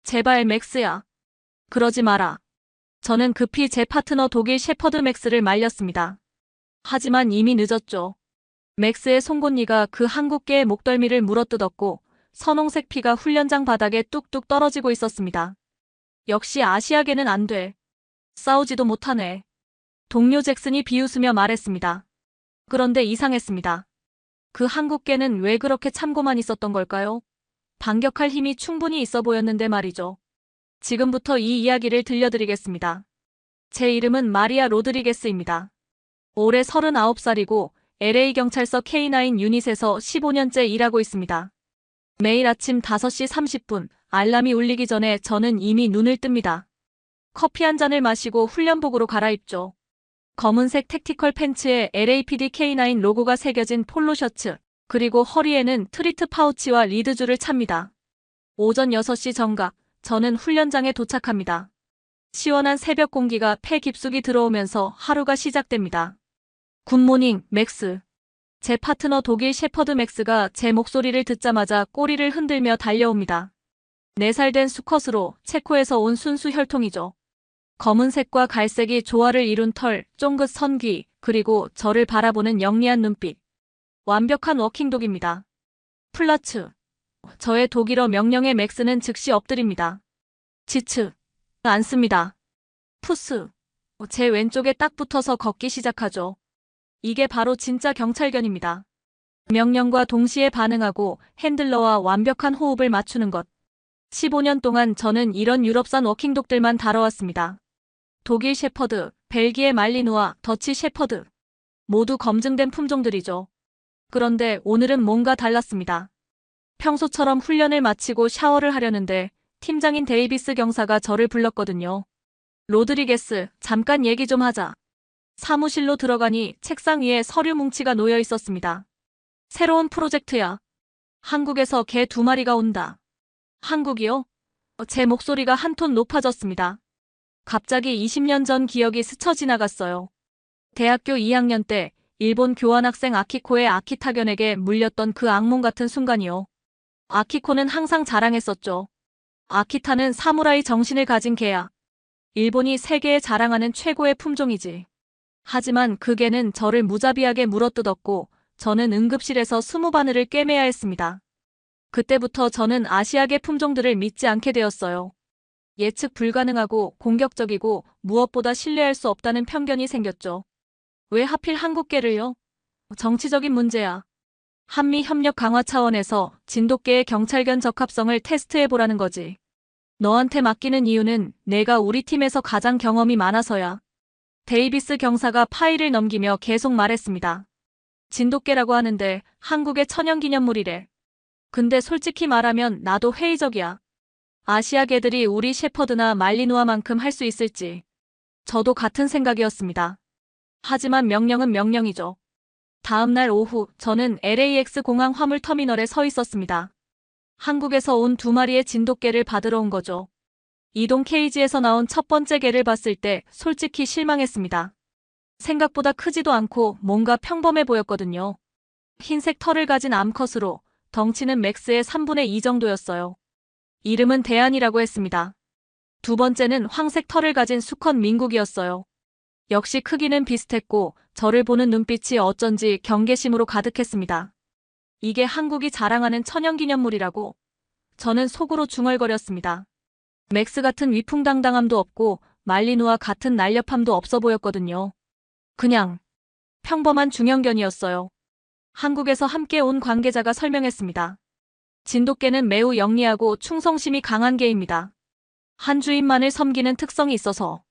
제발 맥스야. 그러지 마라. 저는 급히 제 파트너 독일 shepherd 맥스를 말렸습니다. 하지만 이미 늦었죠. 맥스의 송곳니가 그 한국계의 목덜미를 물어뜯었고 선홍색 피가 훈련장 바닥에 뚝뚝 떨어지고 있었습니다. 역시 아시아계는 안 돼. 싸우지도 못하네. 동료 잭슨이 비웃으며 말했습니다. 그런데 이상했습니다. 그 한국계는 왜 그렇게 참고만 있었던 걸까요? 반격할 힘이 충분히 있어 보였는데 말이죠. 지금부터 이 이야기를 들려드리겠습니다. 제 이름은 마리아 로드리게스입니다. 올해 39살이고 LA경찰서 K9 유닛에서 15년째 일하고 있습니다. 매일 아침 5시 30분 알람이 울리기 전에 저는 이미 눈을 뜹니다. 커피 한 잔을 마시고 훈련복으로 갈아입죠. 검은색 택티컬 팬츠에 LAPD K9 로고가 새겨진 폴로 셔츠, 그리고 허리에는 트리트 파우치와 리드줄을 찹니다. 오전 6시 정각, 저는 훈련장에 도착합니다. 시원한 새벽 공기가 폐 깊숙이 들어오면서 하루가 시작됩니다. 굿모닝, 맥스. 제 파트너 독일 shepherd 맥스가 제 목소리를 듣자마자 꼬리를 흔들며 달려옵니다. 4살 된 수컷으로 체코에서 온 순수 혈통이죠. 검은색과 갈색이 조화를 이룬 털, 쫑긋 선귀, 그리고 저를 바라보는 영리한 눈빛. 완벽한 워킹독입니다. 플라츠. 저의 독일어 명령에 맥스는 즉시 엎드립니다. 지츠. 앉습니다. 푸스. 제 왼쪽에 딱 붙어서 걷기 시작하죠. 이게 바로 진짜 경찰견입니다. 명령과 동시에 반응하고 핸들러와 완벽한 호흡을 맞추는 것. 15년 동안 저는 이런 유럽산 워킹독들만 다뤄왔습니다. 독일 shepherd, 벨기에 말리누아, 더치 shepherd. 모두 검증된 품종들이죠. 그런데 오늘은 뭔가 달랐습니다. 평소처럼 훈련을 마치고 샤워를 하려는데 팀장인 데이비스 경사가 저를 불렀거든요. 로드리게스, 잠깐 얘기 좀 하자. 사무실로 들어가니 책상 위에 서류 뭉치가 놓여 있었습니다. 새로운 프로젝트야. 한국에서 개 2마리가 온다. 한국이요? 제 목소리가 한 톤 높아졌습니다. 갑자기 20년 전 기억이 스쳐 지나갔어요. 대학교 2학년 때 일본 교환학생 아키코의 아키타견에게 물렸던 그 악몽 같은 순간이요. 아키코는 항상 자랑했었죠. 아키타는 사무라이 정신을 가진 개야. 일본이 세계에 자랑하는 최고의 품종이지. 하지만 그 개는 저를 무자비하게 물어뜯었고 저는 응급실에서 20바늘을 꿰매야 했습니다. 그때부터 저는 아시아계 품종들을 믿지 않게 되었어요. 예측 불가능하고 공격적이고 무엇보다 신뢰할 수 없다는 편견이 생겼죠. 왜 하필 한국계를요? 정치적인 문제야. 한미 협력 강화 차원에서 진돗개의 경찰견 적합성을 테스트해보라는 거지. 너한테 맡기는 이유는 내가 우리 팀에서 가장 경험이 많아서야. 데이비스 경사가 파일을 넘기며 계속 말했습니다. 진돗개라고 하는데 한국의 천연기념물이래. 근데 솔직히 말하면 나도 회의적이야. 아시아 개들이 우리 shepherd나 말리누아만큼 할 수 있을지. 저도 같은 생각이었습니다. 하지만 명령은 명령이죠. 다음 날 오후 저는 LAX 공항 화물터미널에 서 있었습니다. 한국에서 온 2마리의 진돗개를 받으러 온 거죠. 이동 케이지에서 나온 첫 번째 개를 봤을 때 솔직히 실망했습니다. 생각보다 크지도 않고 뭔가 평범해 보였거든요. 흰색 털을 가진 암컷으로 덩치는 맥스의 3분의 2 정도였어요. 이름은 대안이라고 했습니다. 두 번째는 황색 털을 가진 수컷 민국이었어요. 역시 크기는 비슷했고 저를 보는 눈빛이 어쩐지 경계심으로 가득했습니다. 이게 한국이 자랑하는 천연기념물이라고. 저는 속으로 중얼거렸습니다. 맥스 같은 위풍당당함도 없고 말리누아 같은 날렵함도 없어 보였거든요. 그냥 평범한 중형견이었어요. 한국에서 함께 온 관계자가 설명했습니다. 진돗개는 매우 영리하고 충성심이 강한 개입니다. 한 주인만을 섬기는 특성이 있어서.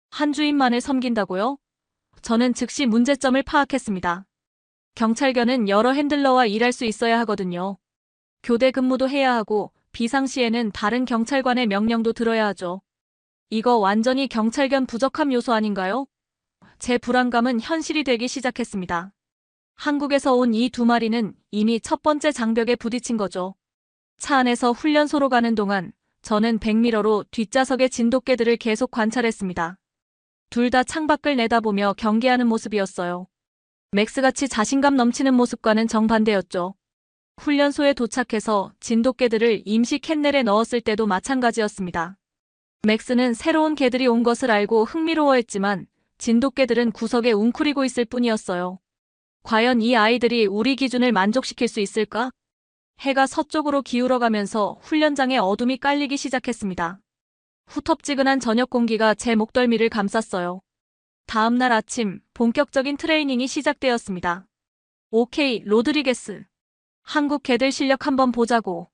한 주인만을 섬긴다고요? 저는 즉시 문제점을 파악했습니다. 경찰견은 여러 핸들러와 일할 수 있어야 하거든요. 교대 근무도 해야 하고 비상시에는 다른 경찰관의 명령도 들어야 하죠. 이거 완전히 경찰견 부적합 요소 아닌가요? 제 불안감은 현실이 되기 시작했습니다. 한국에서 온 이 2마리는 이미 첫 번째 장벽에 부딪힌 거죠. 차 안에서 훈련소로 가는 동안 저는 백미러로 뒷좌석의 진돗개들을 계속 관찰했습니다. 둘 다 창밖을 내다보며 경계하는 모습이었어요. 맥스같이 자신감 넘치는 모습과는 정반대였죠. 훈련소에 도착해서 진돗개들을 임시 캔넬에 넣었을 때도 마찬가지였습니다. 맥스는 새로운 개들이 온 것을 알고 흥미로워했지만 진돗개들은 구석에 웅크리고 있을 뿐이었어요. 과연 이 아이들이 우리 기준을 만족시킬 수 있을까? 해가 서쪽으로 기울어가면서 훈련장에 어둠이 깔리기 시작했습니다. 후텁지근한 저녁 공기가 제 목덜미를 감쌌어요. 다음 날 아침 본격적인 트레이닝이 시작되었습니다. 오케이, 로드리게스. 한국 개들 실력 한번 보자고.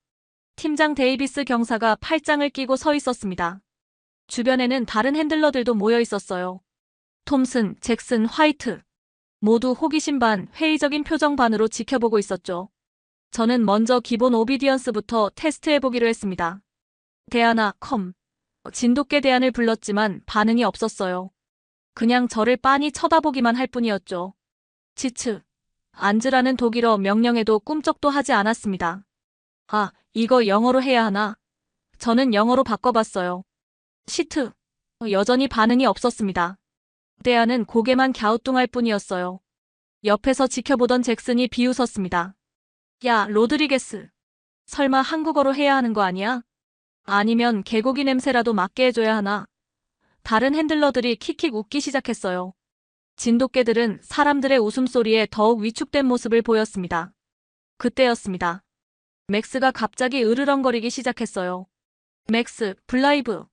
팀장 데이비스 경사가 팔짱을 끼고 서 있었습니다. 주변에는 다른 핸들러들도 모여 있었어요. 톰슨, 잭슨, 화이트. 모두 호기심 반, 회의적인 표정 반으로 지켜보고 있었죠. 저는 먼저 기본 오비디언스부터 테스트해보기로 했습니다. 대안아, 컴. 진돗개 대안을 불렀지만 반응이 없었어요. 그냥 저를 빤히 쳐다보기만 할 뿐이었죠. 지츠. 앉으라는 독일어 명령에도 꿈쩍도 하지 않았습니다. 아, 이거 영어로 해야 하나? 저는 영어로 바꿔봤어요. 시트. 여전히 반응이 없었습니다. 대안은 고개만 갸우뚱할 뿐이었어요. 옆에서 지켜보던 잭슨이 비웃었습니다. 야, 로드리게스. 설마 한국어로 해야 하는 거 아니야? 아니면 개고기 냄새라도 맡게 해줘야 하나? 다른 핸들러들이 킥킥 웃기 시작했어요. 진돗개들은 사람들의 웃음소리에 더욱 위축된 모습을 보였습니다. 그때였습니다. 맥스가 갑자기 으르렁거리기 시작했어요. 맥스, 블라이브.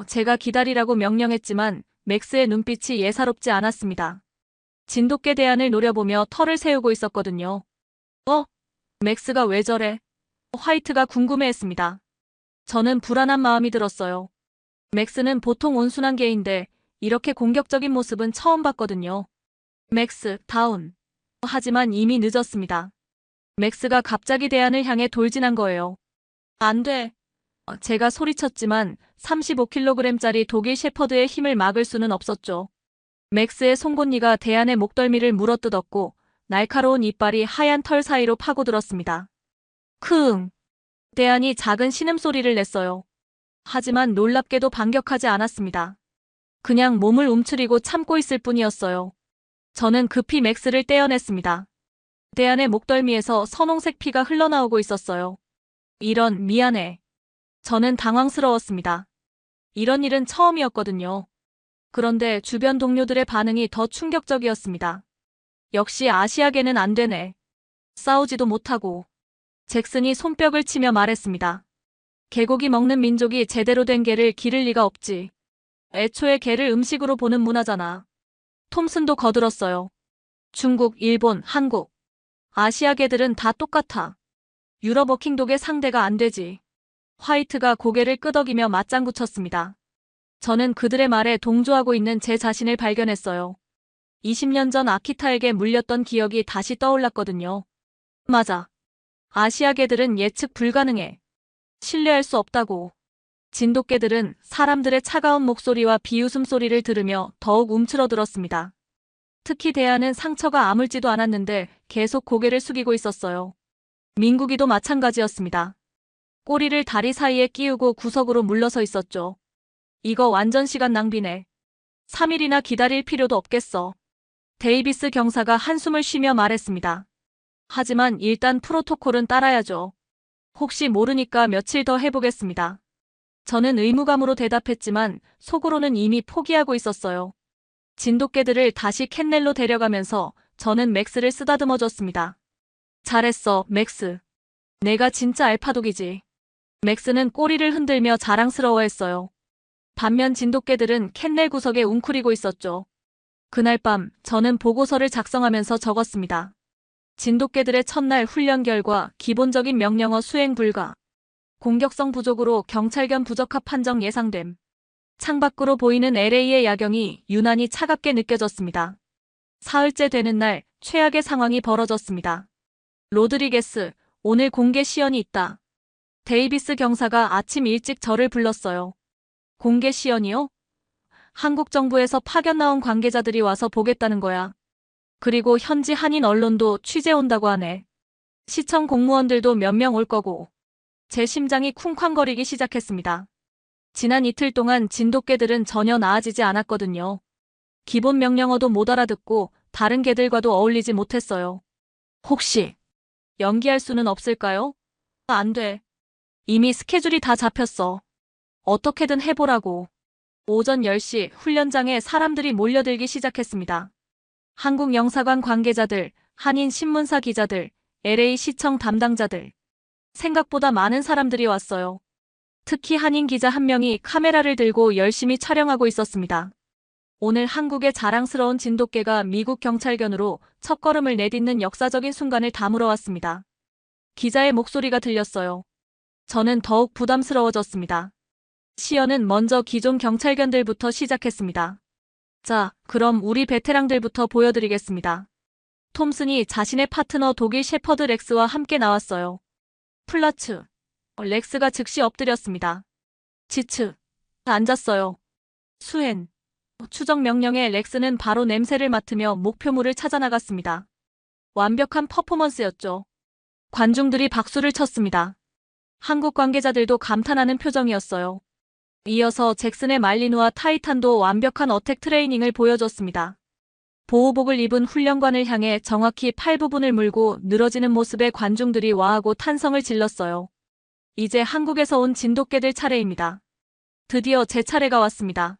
제가 기다리라고 명령했지만 맥스의 눈빛이 예사롭지 않았습니다. 진돗개 대안을 노려보며 털을 세우고 있었거든요. 맥스가 왜 저래? 화이트가 궁금해했습니다. 저는 불안한 마음이 들었어요. 맥스는 보통 온순한 개인데 이렇게 공격적인 모습은 처음 봤거든요. 맥스, 다운. 하지만 이미 늦었습니다. 맥스가 갑자기 대안을 향해 돌진한 거예요. 안 돼. 제가 소리쳤지만 35kg짜리 독일 셰퍼드의 힘을 막을 수는 없었죠. 맥스의 송곳니가 대안의 목덜미를 물어뜯었고 날카로운 이빨이 하얀 털 사이로 파고들었습니다. 크응. 대안이 작은 신음소리를 냈어요. 하지만 놀랍게도 반격하지 않았습니다. 그냥 몸을 움츠리고 참고 있을 뿐이었어요. 저는 급히 맥스를 떼어냈습니다. 대안의 목덜미에서 선홍색 피가 흘러나오고 있었어요. 이런, 미안해. 저는 당황스러웠습니다. 이런 일은 처음이었거든요. 그런데 주변 동료들의 반응이 더 충격적이었습니다. 역시 아시아계는 안 되네. 싸우지도 못하고. 잭슨이 손뼉을 치며 말했습니다. 개고기 먹는 민족이 제대로 된 개를 기를 리가 없지. 애초에 개를 음식으로 보는 문화잖아. 톰슨도 거들었어요. 중국, 일본, 한국. 아시아계들은 다 똑같아. 유럽 워킹독의 상대가 안 되지. 화이트가 고개를 끄덕이며 맞장구 쳤습니다. 저는 그들의 말에 동조하고 있는 제 자신을 발견했어요. 20년 전 아키타에게 물렸던 기억이 다시 떠올랐거든요. 맞아. 아시아계들은 예측 불가능해. 신뢰할 수 없다고. 진돗개들은 사람들의 차가운 목소리와 비웃음 소리를 들으며 더욱 움츠러들었습니다. 특히 대안은 상처가 아물지도 않았는데 계속 고개를 숙이고 있었어요. 민국이도 마찬가지였습니다. 꼬리를 다리 사이에 끼우고 구석으로 물러서 있었죠. 이거 완전 시간 낭비네. 3일이나 기다릴 필요도 없겠어. 데이비스 경사가 한숨을 쉬며 말했습니다. 하지만 일단 프로토콜은 따라야죠. 혹시 모르니까 며칠 더 해보겠습니다. 저는 의무감으로 대답했지만 속으로는 이미 포기하고 있었어요. 진돗개들을 다시 캔넬로 데려가면서 저는 맥스를 쓰다듬어줬습니다. 잘했어, 맥스. 내가 진짜 알파독이지. 맥스는 꼬리를 흔들며 자랑스러워했어요. 반면 진돗개들은 캔넬 구석에 웅크리고 있었죠. 그날 밤 저는 보고서를 작성하면서 적었습니다. 진돗개들의 첫날 훈련 결과 기본적인 명령어 수행 불가. 공격성 부족으로 경찰견 부적합 판정 예상됨. 창밖으로 보이는 LA의 야경이 유난히 차갑게 느껴졌습니다. 사흘째 되는 날 최악의 상황이 벌어졌습니다. 로드리게스, 오늘 공개 시연이 있다. 데이비스 경사가 아침 일찍 저를 불렀어요. 공개 시연이요? 한국 정부에서 파견 나온 관계자들이 와서 보겠다는 거야. 그리고 현지 한인 언론도 취재 온다고 하네. 시청 공무원들도 몇 명 올 거고. 제 심장이 쿵쾅거리기 시작했습니다. 지난 이틀 동안 진돗개들은 전혀 나아지지 않았거든요. 기본 명령어도 못 알아듣고 다른 개들과도 어울리지 못했어요. 혹시 연기할 수는 없을까요? 안 돼. 이미 스케줄이 다 잡혔어. 어떻게든 해보라고. 오전 10시 훈련장에 사람들이 몰려들기 시작했습니다. 한국 영사관 관계자들, 한인 신문사 기자들, LA 시청 담당자들. 생각보다 많은 사람들이 왔어요. 특히 한인 기자 한 명이 카메라를 들고 열심히 촬영하고 있었습니다. 오늘 한국의 자랑스러운 진돗개가 미국 경찰견으로 첫걸음을 내딛는 역사적인 순간을 담으러 왔습니다. 기자의 목소리가 들렸어요. 저는 더욱 부담스러워졌습니다. 시연은 먼저 기존 경찰견들부터 시작했습니다. 자, 그럼 우리 베테랑들부터 보여드리겠습니다. 톰슨이 자신의 파트너 독일 shepherd 렉스와 함께 나왔어요. 플라츠. 렉스가 즉시 엎드렸습니다. 지츠. 앉았어요. 수행. 추적 명령에 렉스는 바로 냄새를 맡으며 목표물을 찾아 나갔습니다. 완벽한 퍼포먼스였죠. 관중들이 박수를 쳤습니다. 한국 관계자들도 감탄하는 표정이었어요. 이어서 잭슨의 말리누와 타이탄도 완벽한 어택 트레이닝을 보여줬습니다. 보호복을 입은 훈련관을 향해 정확히 팔 부분을 물고 늘어지는 모습에 관중들이 와하고 탄성을 질렀어요. 이제 한국에서 온 진돗개들 차례입니다. 드디어 제 차례가 왔습니다.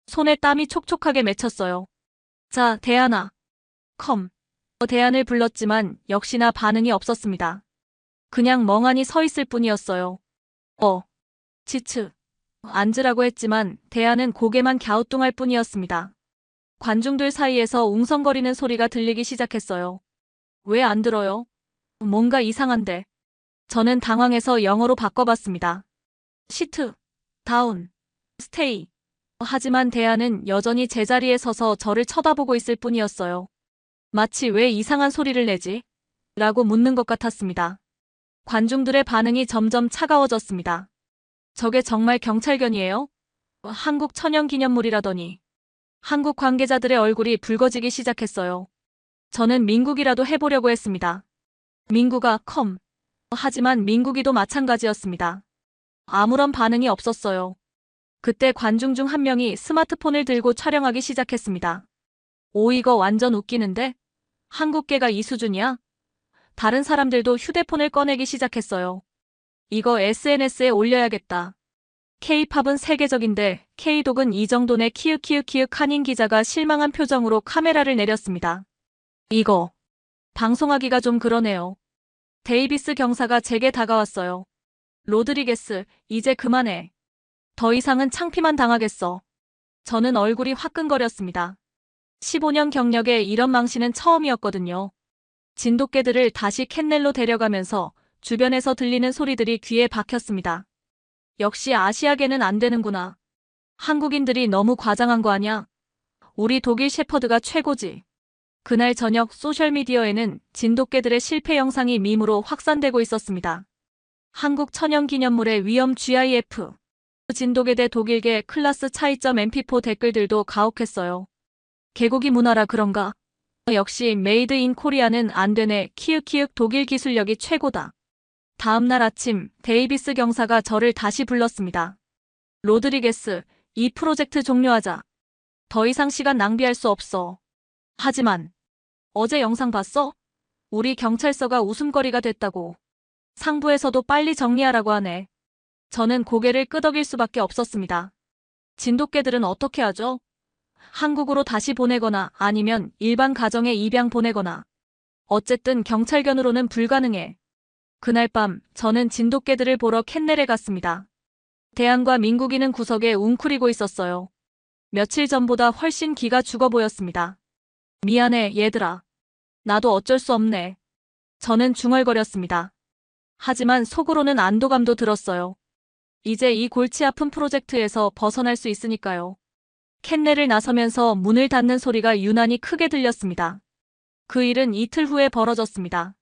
손에 땀이 촉촉하게 맺혔어요. 자, 대안아. 컴. 대안을 불렀지만 역시나 반응이 없었습니다. 그냥 멍하니 서 있을 뿐이었어요. 지츠. 앉으라고 했지만 대안은 고개만 갸우뚱할 뿐이었습니다. 관중들 사이에서 웅성거리는 소리가 들리기 시작했어요. 왜 안 들어요? 뭔가 이상한데. 저는 당황해서 영어로 바꿔봤습니다. 시트, 다운, 스테이. 하지만 대안은 여전히 제자리에 서서 저를 쳐다보고 있을 뿐이었어요. 마치 왜 이상한 소리를 내지? 라고 묻는 것 같았습니다. 관중들의 반응이 점점 차가워졌습니다. 저게 정말 경찰견이에요? 한국 천연기념물이라더니. 한국 관계자들의 얼굴이 붉어지기 시작했어요. 저는 민국이라도 해보려고 했습니다. 민국아, 컴. 하지만 민국이도 마찬가지였습니다. 아무런 반응이 없었어요. 그때 관중 중 한 명이 스마트폰을 들고 촬영하기 시작했습니다. 오, 이거 완전 웃기는데? 한국계가 이 수준이야? 다른 사람들도 휴대폰을 꺼내기 시작했어요. 이거 SNS에 올려야겠다. K-팝은 세계적인데 K-독은 이 정도네. 키읔키읔키읔. 한인 기자가 실망한 표정으로 카메라를 내렸습니다. 이거 방송하기가 좀 그러네요. 데이비스 경사가 제게 다가왔어요. 로드리게스, 이제 그만해. 더 이상은 창피만 당하겠어. 저는 얼굴이 화끈거렸습니다. 15년 경력에 이런 망신은 처음이었거든요. 진돗개들을 다시 캔넬로 데려가면서 주변에서 들리는 소리들이 귀에 박혔습니다. 역시 아시아계는 안 되는구나. 한국인들이 너무 과장한 거 아냐? 우리 독일 shepherd가 최고지. 그날 저녁 소셜미디어에는 진돗개들의 실패 영상이 밈으로 확산되고 있었습니다. 한국 천연기념물의 위험 GIF. 진돗개 대 독일계 클라스 차이점 mp4 댓글들도 가혹했어요. 개고기 문화라 그런가? 역시 메이드 인 코리아는 안 되네. 키읔키읔. 독일 기술력이 최고다. 다음날 아침 데이비스 경사가 저를 다시 불렀습니다. 로드리게스, 이 프로젝트 종료하자. 더 이상 시간 낭비할 수 없어. 하지만 어제 영상 봤어? 우리 경찰서가 웃음거리가 됐다고. 상부에서도 빨리 정리하라고 하네. 저는 고개를 끄덕일 수밖에 없었습니다. 진돗개들은 어떻게 하죠? 한국으로 다시 보내거나 아니면 일반 가정에 입양 보내거나. 어쨌든 경찰견으로는 불가능해. 그날 밤 저는 진돗개들을 보러 캔넬에 갔습니다. 대안과 민국이는 구석에 웅크리고 있었어요. 며칠 전보다 훨씬 기가 죽어 보였습니다. 미안해, 얘들아. 나도 어쩔 수 없네. 저는 중얼거렸습니다. 하지만 속으로는 안도감도 들었어요. 이제 이 골치 아픈 프로젝트에서 벗어날 수 있으니까요. 캔넬을 나서면서 문을 닫는 소리가 유난히 크게 들렸습니다. 그 일은 이틀 후에 벌어졌습니다.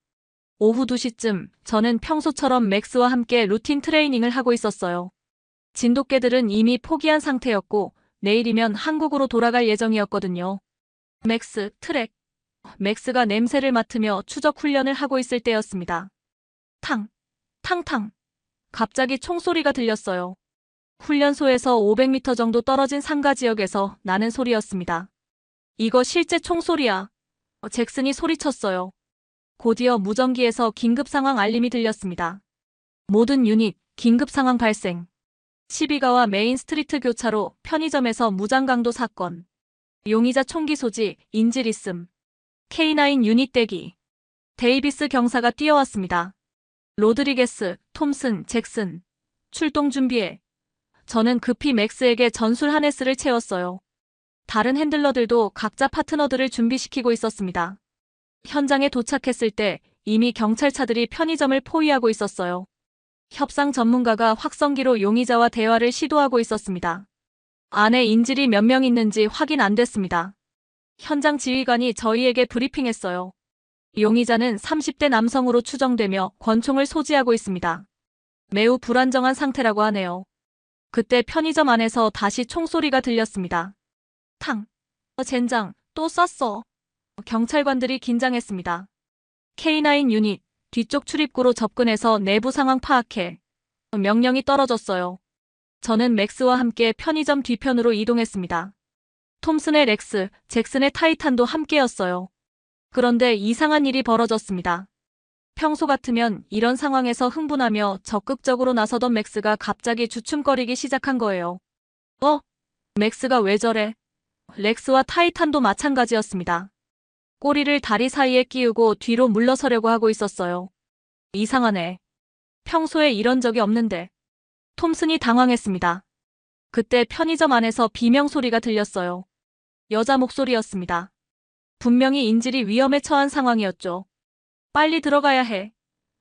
오후 2시쯤 저는 평소처럼 맥스와 함께 루틴 트레이닝을 하고 있었어요. 진돗개들은 이미 포기한 상태였고 내일이면 한국으로 돌아갈 예정이었거든요. 맥스, 트랙. 맥스가 냄새를 맡으며 추적 훈련을 하고 있을 때였습니다. 탕, 탕탕. 갑자기 총소리가 들렸어요. 훈련소에서 500m 정도 떨어진 상가 지역에서 나는 소리였습니다. 이거 실제 총소리야. 잭슨이 소리쳤어요. 곧이어 무전기에서 긴급 상황 알림이 들렸습니다. 모든 유닛, 긴급 상황 발생. 12가와 메인 스트리트 교차로 편의점에서 무장강도 사건. 용의자 총기 소지, 인질 있음. K9 유닛 대기. 데이비스 경사가 뛰어왔습니다. 로드리게스, 톰슨, 잭슨. 출동 준비해. 저는 급히 맥스에게 전술 하네스를 채웠어요. 다른 핸들러들도 각자 파트너들을 준비시키고 있었습니다. 현장에 도착했을 때 이미 경찰차들이 편의점을 포위하고 있었어요. 협상 전문가가 확성기로 용의자와 대화를 시도하고 있었습니다. 안에 인질이 몇 명 있는지 확인 안 됐습니다. 현장 지휘관이 저희에게 브리핑했어요. 용의자는 30대 남성으로 추정되며 권총을 소지하고 있습니다. 매우 불안정한 상태라고 하네요. 그때 편의점 안에서 다시 총소리가 들렸습니다. 탕. 젠장, 또 쐈어. 경찰관들이 긴장했습니다. K9 유닛, 뒤쪽 출입구로 접근해서 내부 상황 파악해. 명령이 떨어졌어요. 저는 맥스와 함께 편의점 뒤편으로 이동했습니다. 톰슨의 렉스, 잭슨의 타이탄도 함께였어요. 그런데 이상한 일이 벌어졌습니다. 평소 같으면 이런 상황에서 흥분하며 적극적으로 나서던 맥스가 갑자기 주춤거리기 시작한 거예요. 맥스가 왜 저래? 렉스와 타이탄도 마찬가지였습니다. 꼬리를 다리 사이에 끼우고 뒤로 물러서려고 하고 있었어요. 이상하네. 평소에 이런 적이 없는데. 톰슨이 당황했습니다. 그때 편의점 안에서 비명 소리가 들렸어요. 여자 목소리였습니다. 분명히 인질이 위험에 처한 상황이었죠. 빨리 들어가야 해.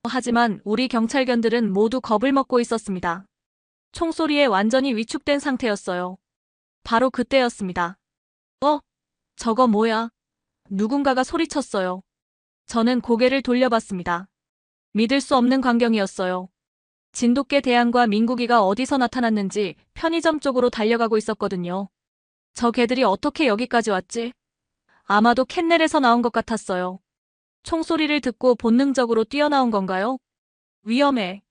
하지만 우리 경찰견들은 모두 겁을 먹고 있었습니다. 총소리에 완전히 위축된 상태였어요. 바로 그때였습니다. 저거 뭐야? 누군가가 소리쳤어요. 저는 고개를 돌려봤습니다. 믿을 수 없는 광경이었어요. 진돗개 대안과 민국이가 어디서 나타났는지 편의점 쪽으로 달려가고 있었거든요. 저 개들이 어떻게 여기까지 왔지? 아마도 캔넬에서 나온 것 같았어요. 총소리를 듣고 본능적으로 뛰어나온 건가요? 위험해.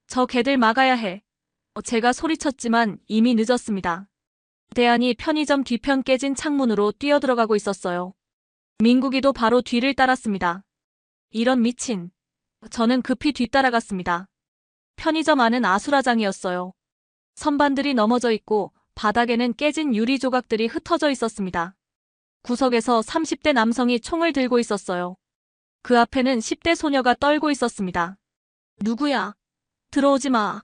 저 개들 막아야 해. 제가 소리쳤지만 이미 늦었습니다. 대안이 편의점 뒤편 깨진 창문으로 뛰어들어가고 있었어요. 민국이도 바로 뒤를 따랐습니다. 이런 미친. 저는 급히 뒤따라갔습니다. 편의점 안은 아수라장이었어요. 선반들이 넘어져 있고 바닥에는 깨진 유리 조각들이 흩어져 있었습니다. 구석에서 30대 남성이 총을 들고 있었어요. 그 앞에는 10대 소녀가 떨고 있었습니다. 누구야? 들어오지 마.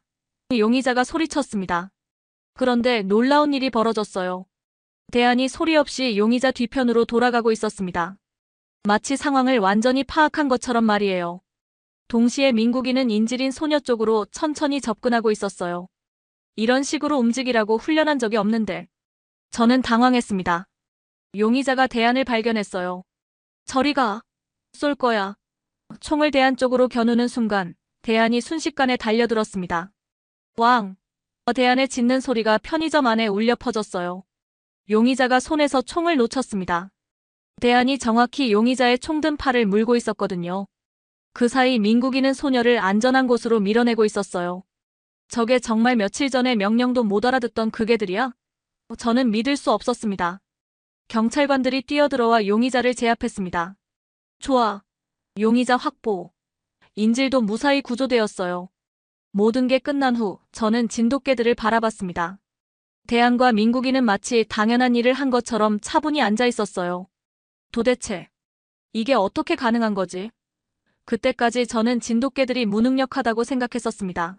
용의자가 소리쳤습니다. 그런데 놀라운 일이 벌어졌어요. 대안이 소리 없이 용의자 뒤편으로 돌아가고 있었습니다. 마치 상황을 완전히 파악한 것처럼 말이에요. 동시에 민국이는 인질인 소녀 쪽으로 천천히 접근하고 있었어요. 이런 식으로 움직이라고 훈련한 적이 없는데. 저는 당황했습니다. 용의자가 대안을 발견했어요. 저리 가. 쏠 거야. 총을 대안 쪽으로 겨누는 순간 대안이 순식간에 달려들었습니다. 왕! 대안에 짖는 소리가 편의점 안에 울려 퍼졌어요. 용의자가 손에서 총을 놓쳤습니다. 대안이 정확히 용의자의 총든 팔을 물고 있었거든요. 그 사이 민국이는 소녀를 안전한 곳으로 밀어내고 있었어요. 저게 정말 며칠 전에 명령도 못 알아듣던 그 개들이야? 저는 믿을 수 없었습니다. 경찰관들이 뛰어들어와 용의자를 제압했습니다. 좋아. 용의자 확보. 인질도 무사히 구조되었어요. 모든 게 끝난 후 저는 진돗개들을 바라봤습니다. 대안과 민국이는 마치 당연한 일을 한 것처럼 차분히 앉아 있었어요. 도대체 이게 어떻게 가능한 거지? 그때까지 저는 진돗개들이 무능력하다고 생각했었습니다.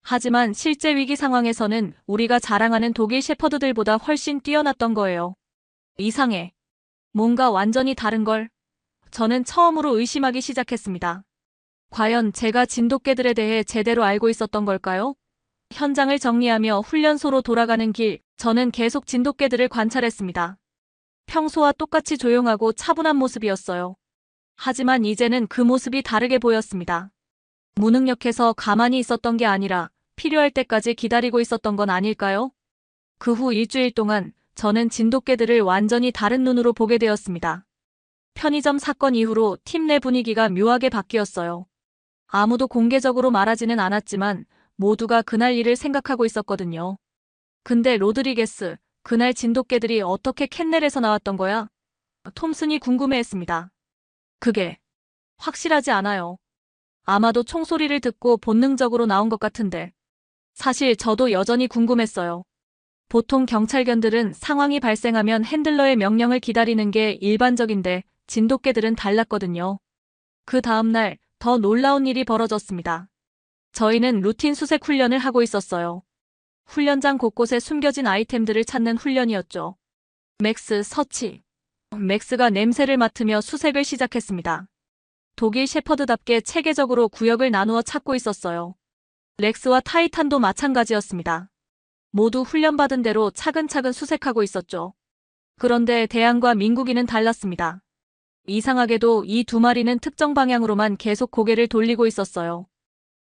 하지만 실제 위기 상황에서는 우리가 자랑하는 독일 셰퍼드들보다 훨씬 뛰어났던 거예요. 이상해. 뭔가 완전히 다른걸. 저는 처음으로 의심하기 시작했습니다. 과연 제가 진돗개들에 대해 제대로 알고 있었던 걸까요? 현장을 정리하며 훈련소로 돌아가는 길, 저는 계속 진돗개들을 관찰했습니다. 평소와 똑같이 조용하고 차분한 모습이었어요. 하지만 이제는 그 모습이 다르게 보였습니다. 무능력해서 가만히 있었던 게 아니라 필요할 때까지 기다리고 있었던 건 아닐까요? 그 후 일주일 동안 저는 진돗개들을 완전히 다른 눈으로 보게 되었습니다. 편의점 사건 이후로 팀 내 분위기가 묘하게 바뀌었어요. 아무도 공개적으로 말하지는 않았지만 모두가 그날 일을 생각하고 있었거든요. 근데 로드리게스, 그날 진돗개들이 어떻게 캔넬에서 나왔던 거야? 톰슨이 궁금해했습니다. 그게 확실하지 않아요. 아마도 총소리를 듣고 본능적으로 나온 것 같은데. 사실 저도 여전히 궁금했어요. 보통 경찰견들은 상황이 발생하면 핸들러의 명령을 기다리는 게 일반적인데 진돗개들은 달랐거든요. 그 다음날 더 놀라운 일이 벌어졌습니다. 저희는 루틴 수색 훈련을 하고 있었어요. 훈련장 곳곳에 숨겨진 아이템들을 찾는 훈련이었죠. 맥스 서치. 맥스가 냄새를 맡으며 수색을 시작했습니다. 독일 셰퍼드답게 체계적으로 구역을 나누어 찾고 있었어요. 렉스와 타이탄도 마찬가지였습니다. 모두 훈련받은 대로 차근차근 수색하고 있었죠. 그런데 대안과 민국이는 달랐습니다. 이상하게도 이 두 마리는 특정 방향으로만 계속 고개를 돌리고 있었어요.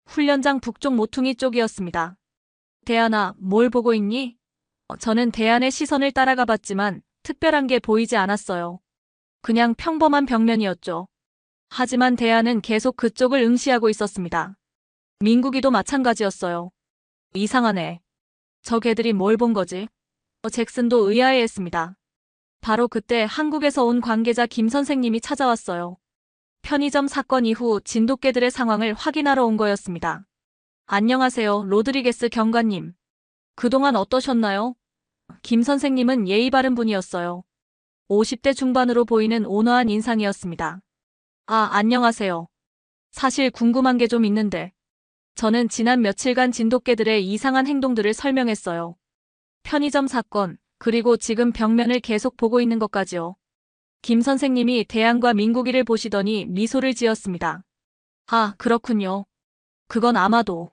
훈련장 북쪽 모퉁이 쪽이었습니다. 대안아, 뭘 보고 있니? 저는 대안의 시선을 따라가 봤지만 특별한 게 보이지 않았어요. 그냥 평범한 벽면이었죠. 하지만 대안은 계속 그쪽을 응시하고 있었습니다. 민국이도 마찬가지였어요. 이상하네. 저 개들이 뭘 본 거지? 잭슨도 의아해했습니다. 바로 그때 한국에서 온 관계자 김 선생님이 찾아왔어요. 편의점 사건 이후 진돗개들의 상황을 확인하러 온 거였습니다. 안녕하세요, 로드리게스 경관님. 그동안 어떠셨나요? 김 선생님은 예의 바른 분이었어요. 50대 중반으로 보이는 온화한 인상이었습니다. 아, 안녕하세요. 사실 궁금한 게 좀 있는데. 저는 지난 며칠간 진돗개들의 이상한 행동들을 설명했어요. 편의점 사건, 그리고 지금 벽면을 계속 보고 있는 것까지요. 김 선생님이 대안과 민국이를 보시더니 미소를 지었습니다. 아, 그렇군요. 그건 아마도.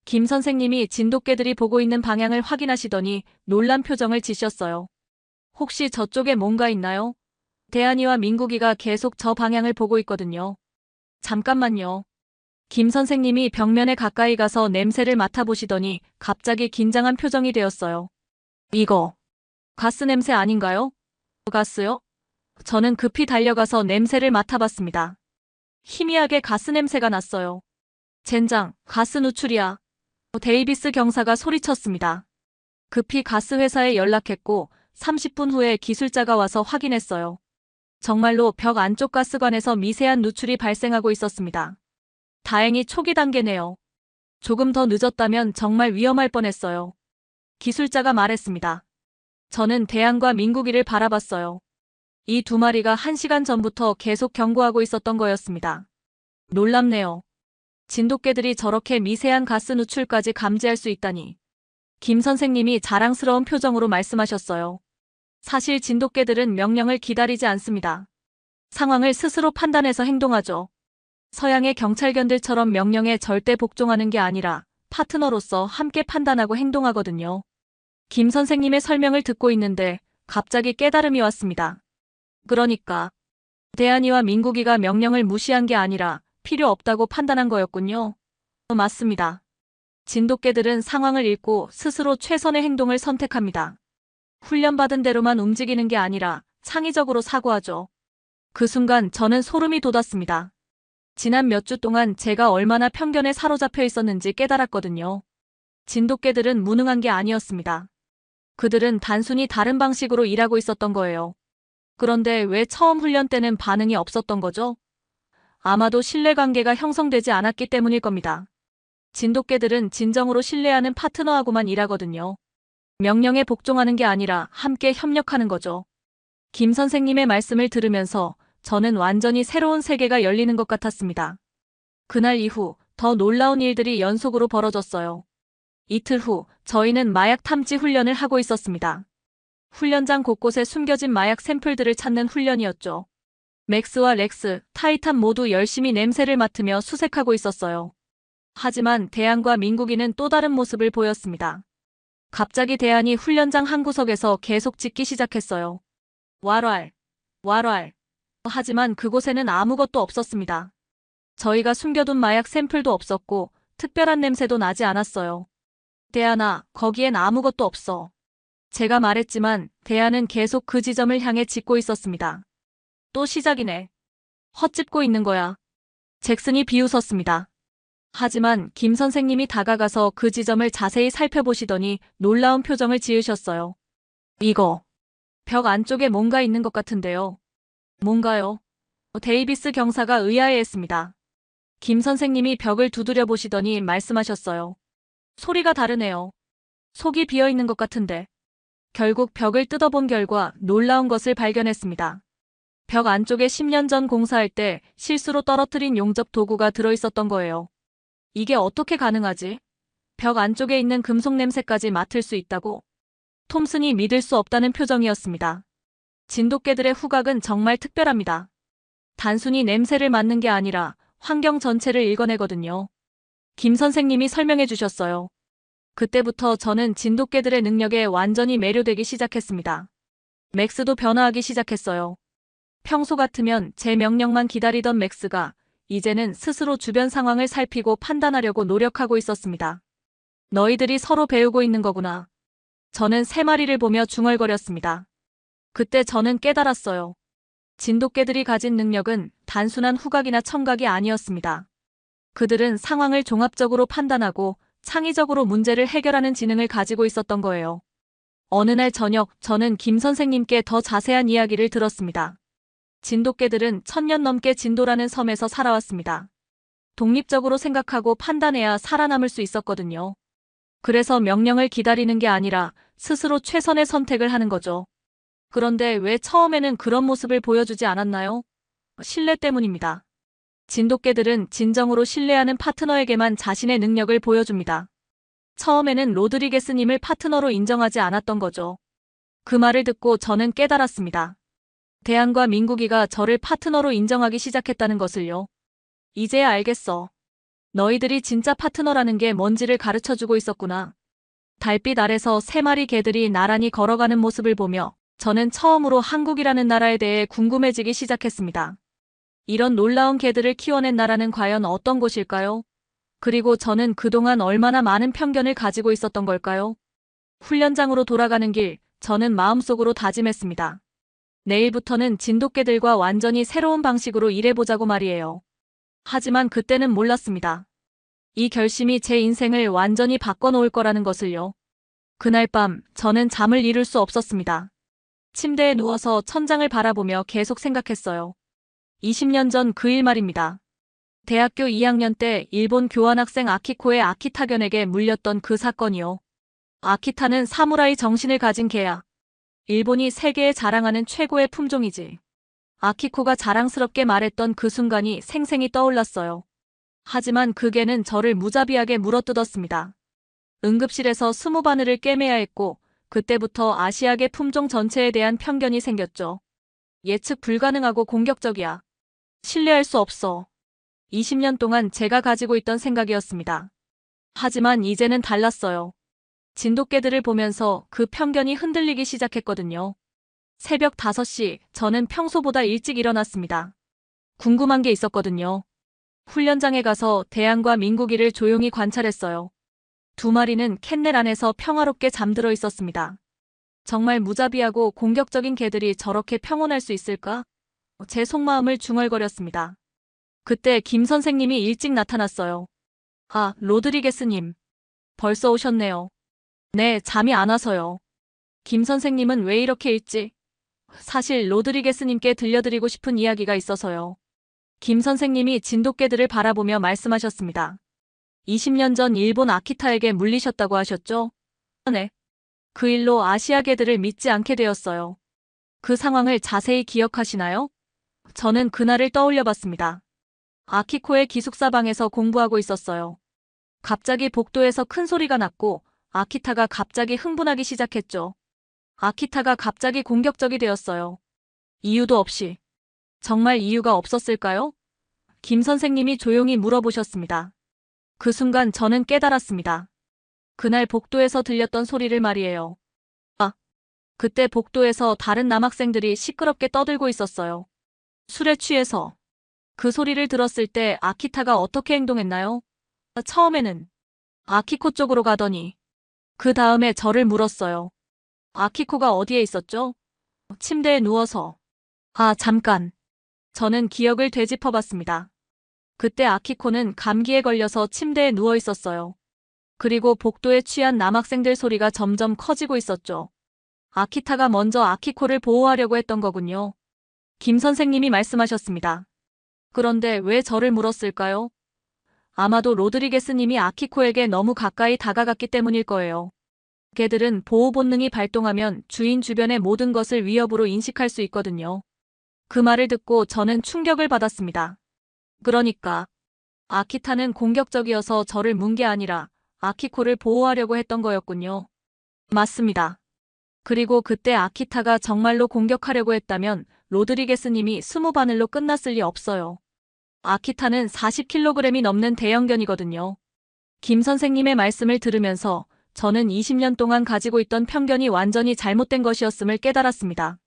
김 선생님이 진돗개들이 보고 있는 방향을 확인하시더니 놀란 표정을 지셨어요. 혹시 저쪽에 뭔가 있나요? 대안이와 민국이가 계속 저 방향을 보고 있거든요. 잠깐만요. 김 선생님이 벽면에 가까이 가서 냄새를 맡아보시더니 갑자기 긴장한 표정이 되었어요. 이거, 가스 냄새 아닌가요? 가스요? 저는 급히 달려가서 냄새를 맡아봤습니다. 희미하게 가스 냄새가 났어요. 젠장, 가스 누출이야. 데이비스 경사가 소리쳤습니다. 급히 가스 회사에 연락했고 30분 후에 기술자가 와서 확인했어요. 정말로 벽 안쪽 가스관에서 미세한 누출이 발생하고 있었습니다. 다행히 초기 단계네요. 조금 더 늦었다면 정말 위험할 뻔했어요. 기술자가 말했습니다. 저는 대안과 민국이를 바라봤어요. 이 두 마리가 1시간 전부터 계속 경고하고 있었던 거였습니다. 놀랍네요. 진돗개들이 저렇게 미세한 가스 누출까지 감지할 수 있다니. 김 선생님이 자랑스러운 표정으로 말씀하셨어요. 사실 진돗개들은 명령을 기다리지 않습니다. 상황을 스스로 판단해서 행동하죠. 서양의 경찰견들처럼 명령에 절대 복종하는 게 아니라 파트너로서 함께 판단하고 행동하거든요. 김 선생님의 설명을 듣고 있는데 갑자기 깨달음이 왔습니다. 그러니까 대안이와 민국이가 명령을 무시한 게 아니라 필요 없다고 판단한 거였군요. 맞습니다. 진돗개들은 상황을 읽고 스스로 최선의 행동을 선택합니다. 훈련받은 대로만 움직이는 게 아니라 창의적으로 사고하죠. 그 순간 저는 소름이 돋았습니다. 지난 몇 주 동안 제가 얼마나 편견에 사로잡혀 있었는지 깨달았거든요. 진돗개들은 무능한 게 아니었습니다. 그들은 단순히 다른 방식으로 일하고 있었던 거예요. 그런데 왜 처음 훈련 때는 반응이 없었던 거죠? 아마도 신뢰관계가 형성되지 않았기 때문일 겁니다. 진돗개들은 진정으로 신뢰하는 파트너하고만 일하거든요. 명령에 복종하는 게 아니라 함께 협력하는 거죠. 김 선생님의 말씀을 들으면서 저는 완전히 새로운 세계가 열리는 것 같았습니다. 그날 이후 더 놀라운 일들이 연속으로 벌어졌어요. 이틀 후 저희는 마약 탐지 훈련을 하고 있었습니다. 훈련장 곳곳에 숨겨진 마약 샘플들을 찾는 훈련이었죠. 맥스와 렉스, 타이탄 모두 열심히 냄새를 맡으며 수색하고 있었어요. 하지만 대안과 민국이는 또 다른 모습을 보였습니다. 갑자기 대안이 훈련장 한 구석에서 계속 짖기 시작했어요. 왈왈, 왈왈. 하지만 그곳에는 아무것도 없었습니다. 저희가 숨겨둔 마약 샘플도 없었고 특별한 냄새도 나지 않았어요. 대안아, 거기엔 아무것도 없어. 제가 말했지만 대안은 계속 그 지점을 향해 짖고 있었습니다. 또 시작이네. 헛짚고 있는 거야. 잭슨이 비웃었습니다. 하지만 김 선생님이 다가가서 그 지점을 자세히 살펴보시더니 놀라운 표정을 지으셨어요. 이거, 벽 안쪽에 뭔가 있는 것 같은데요. 뭔가요? 데이비스 경사가 의아해했습니다. 김 선생님이 벽을 두드려 보시더니 말씀하셨어요. 소리가 다르네요. 속이 비어 있는 것 같은데. 결국 벽을 뜯어본 결과 놀라운 것을 발견했습니다. 벽 안쪽에 10년 전 공사할 때 실수로 떨어뜨린 용접 도구가 들어있었던 거예요. 이게 어떻게 가능하지? 벽 안쪽에 있는 금속 냄새까지 맡을 수 있다고? 톰슨이 믿을 수 없다는 표정이었습니다. 진돗개들의 후각은 정말 특별합니다. 단순히 냄새를 맡는 게 아니라 환경 전체를 읽어내거든요. 김 선생님이 설명해 주셨어요. 그때부터 저는 진돗개들의 능력에 완전히 매료되기 시작했습니다. 맥스도 변화하기 시작했어요. 평소 같으면 제 명령만 기다리던 맥스가 이제는 스스로 주변 상황을 살피고 판단하려고 노력하고 있었습니다. 너희들이 서로 배우고 있는 거구나. 저는 세 마리를 보며 중얼거렸습니다. 그때 저는 깨달았어요. 진돗개들이 가진 능력은 단순한 후각이나 청각이 아니었습니다. 그들은 상황을 종합적으로 판단하고 창의적으로 문제를 해결하는 지능을 가지고 있었던 거예요. 어느 날 저녁 저는 김 선생님께 더 자세한 이야기를 들었습니다. 진돗개들은 1000년 넘게 진도라는 섬에서 살아왔습니다. 독립적으로 생각하고 판단해야 살아남을 수 있었거든요. 그래서 명령을 기다리는 게 아니라 스스로 최선의 선택을 하는 거죠. 그런데 왜 처음에는 그런 모습을 보여주지 않았나요? 신뢰 때문입니다. 진돗개들은 진정으로 신뢰하는 파트너에게만 자신의 능력을 보여줍니다. 처음에는 로드리게스님을 파트너로 인정하지 않았던 거죠. 그 말을 듣고 저는 깨달았습니다. 대안과 민국이가 저를 파트너로 인정하기 시작했다는 것을요. 이제야 알겠어. 너희들이 진짜 파트너라는 게 뭔지를 가르쳐주고 있었구나. 달빛 아래서 3마리 개들이 나란히 걸어가는 모습을 보며 저는 처음으로 한국이라는 나라에 대해 궁금해지기 시작했습니다. 이런 놀라운 개들을 키워낸 나라는 과연 어떤 곳일까요? 그리고 저는 그동안 얼마나 많은 편견을 가지고 있었던 걸까요? 훈련장으로 돌아가는 길, 저는 마음속으로 다짐했습니다. 내일부터는 진돗개들과 완전히 새로운 방식으로 일해보자고 말이에요. 하지만 그때는 몰랐습니다. 이 결심이 제 인생을 완전히 바꿔놓을 거라는 것을요. 그날 밤, 저는 잠을 이룰 수 없었습니다. 침대에 누워서 천장을 바라보며 계속 생각했어요. 20년 전 그 일 말입니다. 대학교 2학년 때 일본 교환학생 아키코의 아키타견에게 물렸던 그 사건이요. 아키타는 사무라이 정신을 가진 개야. 일본이 세계에 자랑하는 최고의 품종이지. 아키코가 자랑스럽게 말했던 그 순간이 생생히 떠올랐어요. 하지만 그 개는 저를 무자비하게 물어뜯었습니다. 응급실에서 20바늘을 꿰매야 했고 그때부터 아시아계 품종 전체에 대한 편견이 생겼죠. 예측 불가능하고 공격적이야. 신뢰할 수 없어. 20년 동안 제가 가지고 있던 생각이었습니다. 하지만 이제는 달랐어요. 진돗개들을 보면서 그 편견이 흔들리기 시작했거든요. 새벽 5시, 저는 평소보다 일찍 일어났습니다. 궁금한 게 있었거든요. 훈련장에 가서 대안과 민국이를 조용히 관찰했어요. 2마리는 캔넬 안에서 평화롭게 잠들어 있었습니다. 정말 무자비하고 공격적인 개들이 저렇게 평온할 수 있을까? 제 속마음을 중얼거렸습니다. 그때 김 선생님이 일찍 나타났어요. 아, 로드리게스님. 벌써 오셨네요. 네, 잠이 안 와서요. 김 선생님은 왜 이렇게 일찍? 사실 로드리게스님께 들려드리고 싶은 이야기가 있어서요. 김 선생님이 진돗개들을 바라보며 말씀하셨습니다. 20년 전 일본 아키타에게 물리셨다고 하셨죠? 네. 그 일로 아시아 개들을 믿지 않게 되었어요. 그 상황을 자세히 기억하시나요? 저는 그날을 떠올려 봤습니다. 아키코의 기숙사방에서 공부하고 있었어요. 갑자기 복도에서 큰 소리가 났고 아키타가 갑자기 흥분하기 시작했죠. 아키타가 갑자기 공격적이 되었어요. 이유도 없이. 정말 이유가 없었을까요? 김 선생님이 조용히 물어보셨습니다. 그 순간 저는 깨달았습니다. 그날 복도에서 들렸던 소리를 말이에요. 아, 그때 복도에서 다른 남학생들이 시끄럽게 떠들고 있었어요. 술에 취해서. 그 소리를 들었을 때 아키타가 어떻게 행동했나요? 처음에는 아키코 쪽으로 가더니 그 다음에 저를 물었어요. 아키코가 어디에 있었죠? 침대에 누워서. 아, 잠깐. 저는 기억을 되짚어봤습니다. 그때 아키코는 감기에 걸려서 침대에 누워 있었어요. 그리고 복도에 취한 남학생들 소리가 점점 커지고 있었죠. 아키타가 먼저 아키코를 보호하려고 했던 거군요. 김 선생님이 말씀하셨습니다. 그런데 왜 저를 물었을까요? 아마도 로드리게스님이 아키코에게 너무 가까이 다가갔기 때문일 거예요. 개들은 보호 본능이 발동하면 주인 주변의 모든 것을 위협으로 인식할 수 있거든요. 그 말을 듣고 저는 충격을 받았습니다. 그러니까 아키타는 공격적이어서 저를 문 게 아니라 아키코를 보호하려고 했던 거였군요. 맞습니다. 그리고 그때 아키타가 정말로 공격하려고 했다면 로드리게스님이 20바늘로 끝났을 리 없어요. 아키타는 40kg이 넘는 대형견이거든요. 김 선생님의 말씀을 들으면서 저는 20년 동안 가지고 있던 편견이 완전히 잘못된 것이었음을 깨달았습니다.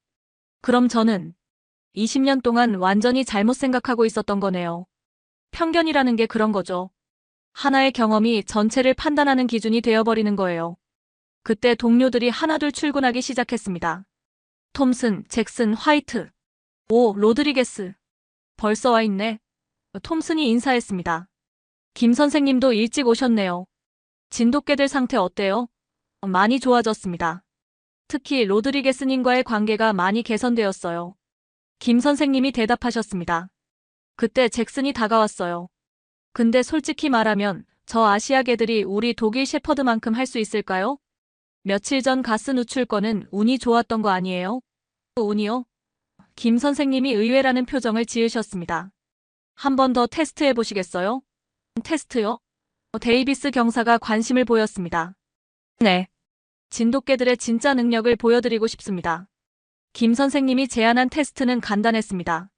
그럼 저는 20년 동안 완전히 잘못 생각하고 있었던 거네요. 편견이라는 게 그런 거죠. 하나의 경험이 전체를 판단하는 기준이 되어버리는 거예요. 그때 동료들이 하나둘 출근하기 시작했습니다. 톰슨, 잭슨, 화이트. 오, 로드리게스. 벌써 와 있네. 톰슨이 인사했습니다. 김 선생님도 일찍 오셨네요. 진돗개들 상태 어때요? 많이 좋아졌습니다. 특히 로드리게스님과의 관계가 많이 개선되었어요. 김 선생님이 대답하셨습니다. 그때 잭슨이 다가왔어요. 근데 솔직히 말하면 저 아시아 개들이 우리 독일 shepherd만큼 할 수 있을까요? 며칠 전 가스 누출 건은 운이 좋았던 거 아니에요? 운이요? 김 선생님이 의외라는 표정을 지으셨습니다. 한 번 더 테스트해 보시겠어요? 테스트요? 데이비스 경사가 관심을 보였습니다. 네. 진돗개들의 진짜 능력을 보여드리고 싶습니다. 김 선생님이 제안한 테스트는 간단했습니다.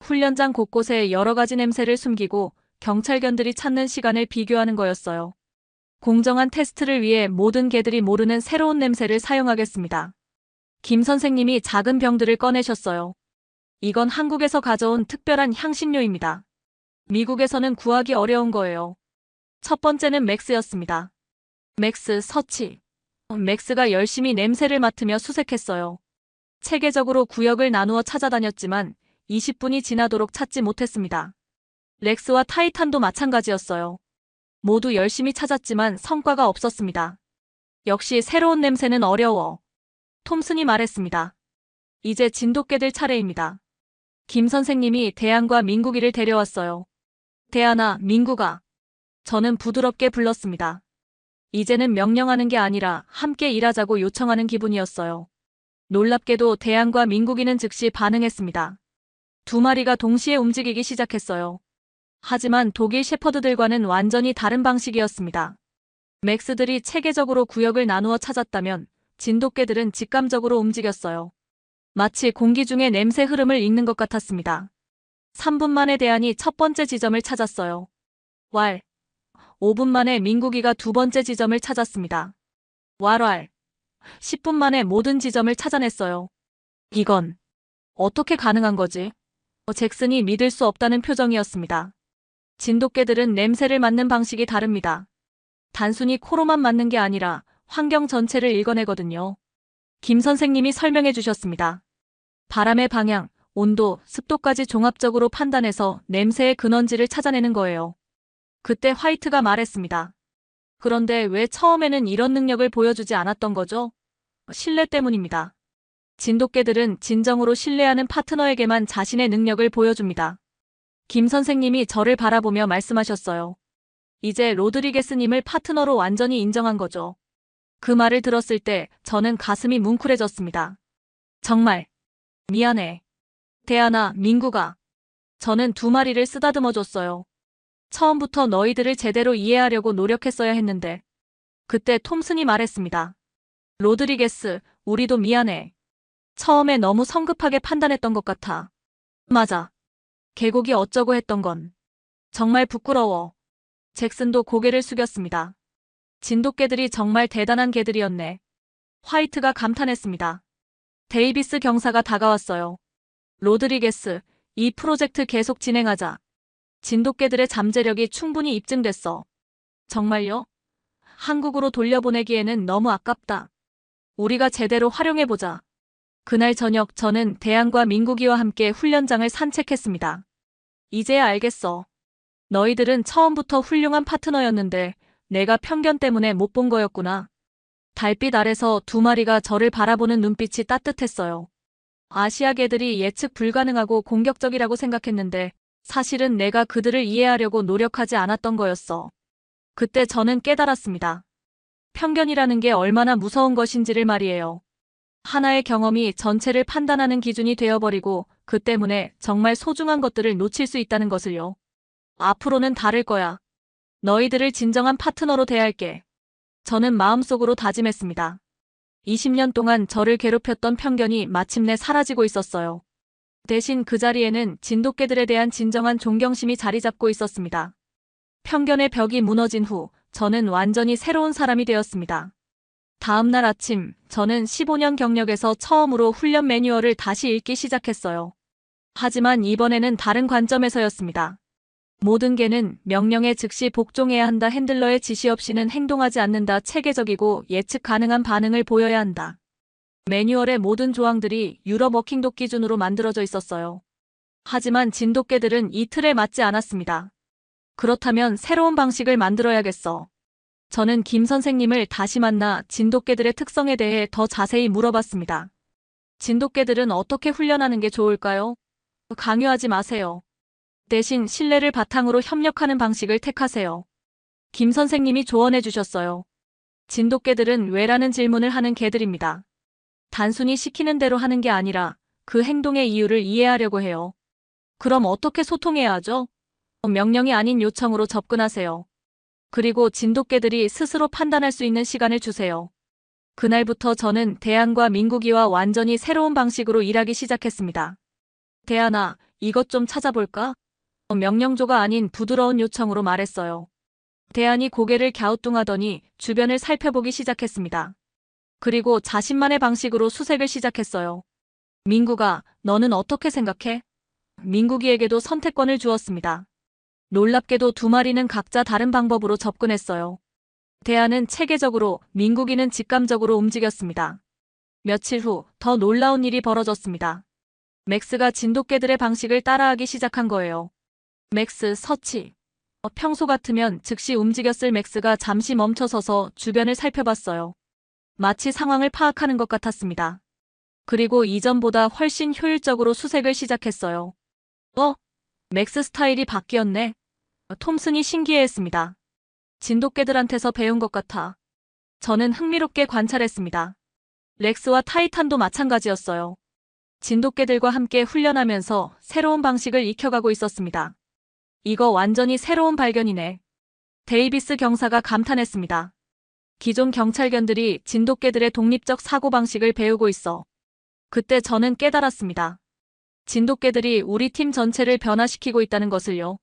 훈련장 곳곳에 여러 가지 냄새를 숨기고 경찰견들이 찾는 시간을 비교하는 거였어요. 공정한 테스트를 위해 모든 개들이 모르는 새로운 냄새를 사용하겠습니다. 김 선생님이 작은 병들을 꺼내셨어요. 이건 한국에서 가져온 특별한 향신료입니다. 미국에서는 구하기 어려운 거예요. 첫 번째는 맥스였습니다. 맥스, 서치. 맥스가 열심히 냄새를 맡으며 수색했어요. 체계적으로 구역을 나누어 찾아다녔지만 20분이 지나도록 찾지 못했습니다. 렉스와 타이탄도 마찬가지였어요. 모두 열심히 찾았지만 성과가 없었습니다. 역시 새로운 냄새는 어려워. 톰슨이 말했습니다. 이제 진돗개들 차례입니다. 김 선생님이 대안과 민국이를 데려왔어요. 대안아, 민국아. 저는 부드럽게 불렀습니다. 이제는 명령하는 게 아니라 함께 일하자고 요청하는 기분이었어요. 놀랍게도 대안과 민국이는 즉시 반응했습니다. 두 마리가 동시에 움직이기 시작했어요. 하지만 독일 shepherd들과는 완전히 다른 방식이었습니다. 맥스들이 체계적으로 구역을 나누어 찾았다면 진돗개들은 직감적으로 움직였어요. 마치 공기 중의 냄새 흐름을 읽는 것 같았습니다. 3분 만에 대안이 첫 번째 지점을 찾았어요. 5분 만에 민국이가 두 번째 지점을 찾았습니다. 10분 만에 모든 지점을 찾아냈어요. 이건 어떻게 가능한 거지? 잭슨이 믿을 수 없다는 표정이었습니다. 진돗개들은 냄새를 맡는 방식이 다릅니다. 단순히 코로만 맡는 게 아니라 환경 전체를 읽어내거든요. 김 선생님이 설명해 주셨습니다. 바람의 방향, 온도, 습도까지 종합적으로 판단해서 냄새의 근원지를 찾아내는 거예요. 그때 화이트가 말했습니다. 그런데 왜 처음에는 이런 능력을 보여주지 않았던 거죠? 신뢰 때문입니다. 진돗개들은 진정으로 신뢰하는 파트너에게만 자신의 능력을 보여줍니다. 김 선생님이 저를 바라보며 말씀하셨어요. 이제 로드리게스님을 파트너로 완전히 인정한 거죠. 그 말을 들었을 때 저는 가슴이 뭉클해졌습니다. 정말 미안해. 대안아, 민국아. 저는 두 마리를 쓰다듬어줬어요. 처음부터 너희들을 제대로 이해하려고 노력했어야 했는데. 그때 톰슨이 말했습니다. 로드리게스, 우리도 미안해. 처음에 너무 성급하게 판단했던 것 같아. 맞아. 계곡이 어쩌고 했던 건 정말 부끄러워. 잭슨도 고개를 숙였습니다. 진돗개들이 정말 대단한 개들이었네. 화이트가 감탄했습니다. 데이비스 경사가 다가왔어요. 로드리게스, 이 프로젝트 계속 진행하자. 진돗개들의 잠재력이 충분히 입증됐어. 정말요? 한국으로 돌려보내기에는 너무 아깝다. 우리가 제대로 활용해보자. 그날 저녁 저는 대안과 민국이와 함께 훈련장을 산책했습니다. 이제야 알겠어. 너희들은 처음부터 훌륭한 파트너였는데 내가 편견 때문에 못 본 거였구나. 달빛 아래서 두 마리가 저를 바라보는 눈빛이 따뜻했어요. 아시아 개들이 예측 불가능하고 공격적이라고 생각했는데 사실은 내가 그들을 이해하려고 노력하지 않았던 거였어. 그때 저는 깨달았습니다. 편견이라는 게 얼마나 무서운 것인지를 말이에요. 하나의 경험이 전체를 판단하는 기준이 되어버리고 그 때문에 정말 소중한 것들을 놓칠 수 있다는 것을요. 앞으로는 다를 거야. 너희들을 진정한 파트너로 대할게. 저는 마음속으로 다짐했습니다. 20년 동안 저를 괴롭혔던 편견이 마침내 사라지고 있었어요. 대신 그 자리에는 진돗개들에 대한 진정한 존경심이 자리 잡고 있었습니다. 편견의 벽이 무너진 후 저는 완전히 새로운 사람이 되었습니다. 다음 날 아침, 저는 15년 경력에서 처음으로 훈련 매뉴얼을 다시 읽기 시작했어요. 하지만 이번에는 다른 관점에서였습니다. 모든 개는 명령에 즉시 복종해야 한다. 핸들러의 지시 없이는 행동하지 않는다. 체계적이고 예측 가능한 반응을 보여야 한다. 매뉴얼의 모든 조항들이 유럽 워킹독 기준으로 만들어져 있었어요. 하지만 진돗개들은 이 틀에 맞지 않았습니다. 그렇다면 새로운 방식을 만들어야겠어. 저는 김 선생님을 다시 만나 진돗개들의 특성에 대해 더 자세히 물어봤습니다. 진돗개들은 어떻게 훈련하는 게 좋을까요? 강요하지 마세요. 대신 신뢰를 바탕으로 협력하는 방식을 택하세요. 김 선생님이 조언해 주셨어요. 진돗개들은 왜라는 질문을 하는 개들입니다. 단순히 시키는 대로 하는 게 아니라 그 행동의 이유를 이해하려고 해요. 그럼 어떻게 소통해야 하죠? 명령이 아닌 요청으로 접근하세요. 그리고 진돗개들이 스스로 판단할 수 있는 시간을 주세요. 그날부터 저는 대안과 민국이와 완전히 새로운 방식으로 일하기 시작했습니다. 대안아, 이것 좀 찾아볼까? 명령조가 아닌 부드러운 요청으로 말했어요. 대안이 고개를 갸우뚱하더니 주변을 살펴보기 시작했습니다. 그리고 자신만의 방식으로 수색을 시작했어요. 민국아, 너는 어떻게 생각해? 민국이에게도 선택권을 주었습니다. 놀랍게도 두 마리는 각자 다른 방법으로 접근했어요. 대안은 체계적으로, 민국이는 직감적으로 움직였습니다. 며칠 후 더 놀라운 일이 벌어졌습니다. 맥스가 진돗개들의 방식을 따라하기 시작한 거예요. 맥스 서치. 평소 같으면 즉시 움직였을 맥스가 잠시 멈춰서서 주변을 살펴봤어요. 마치 상황을 파악하는 것 같았습니다. 그리고 이전보다 훨씬 효율적으로 수색을 시작했어요. 맥스 스타일이 바뀌었네. 톰슨이 신기해했습니다. 진돗개들한테서 배운 것 같아. 저는 흥미롭게 관찰했습니다. 렉스와 타이탄도 마찬가지였어요. 진돗개들과 함께 훈련하면서 새로운 방식을 익혀가고 있었습니다. 이거 완전히 새로운 발견이네. 데이비스 경사가 감탄했습니다. 기존 경찰견들이 진돗개들의 독립적 사고방식을 배우고 있어. 그때 저는 깨달았습니다. 진돗개들이 우리 팀 전체를 변화시키고 있다는 것을요.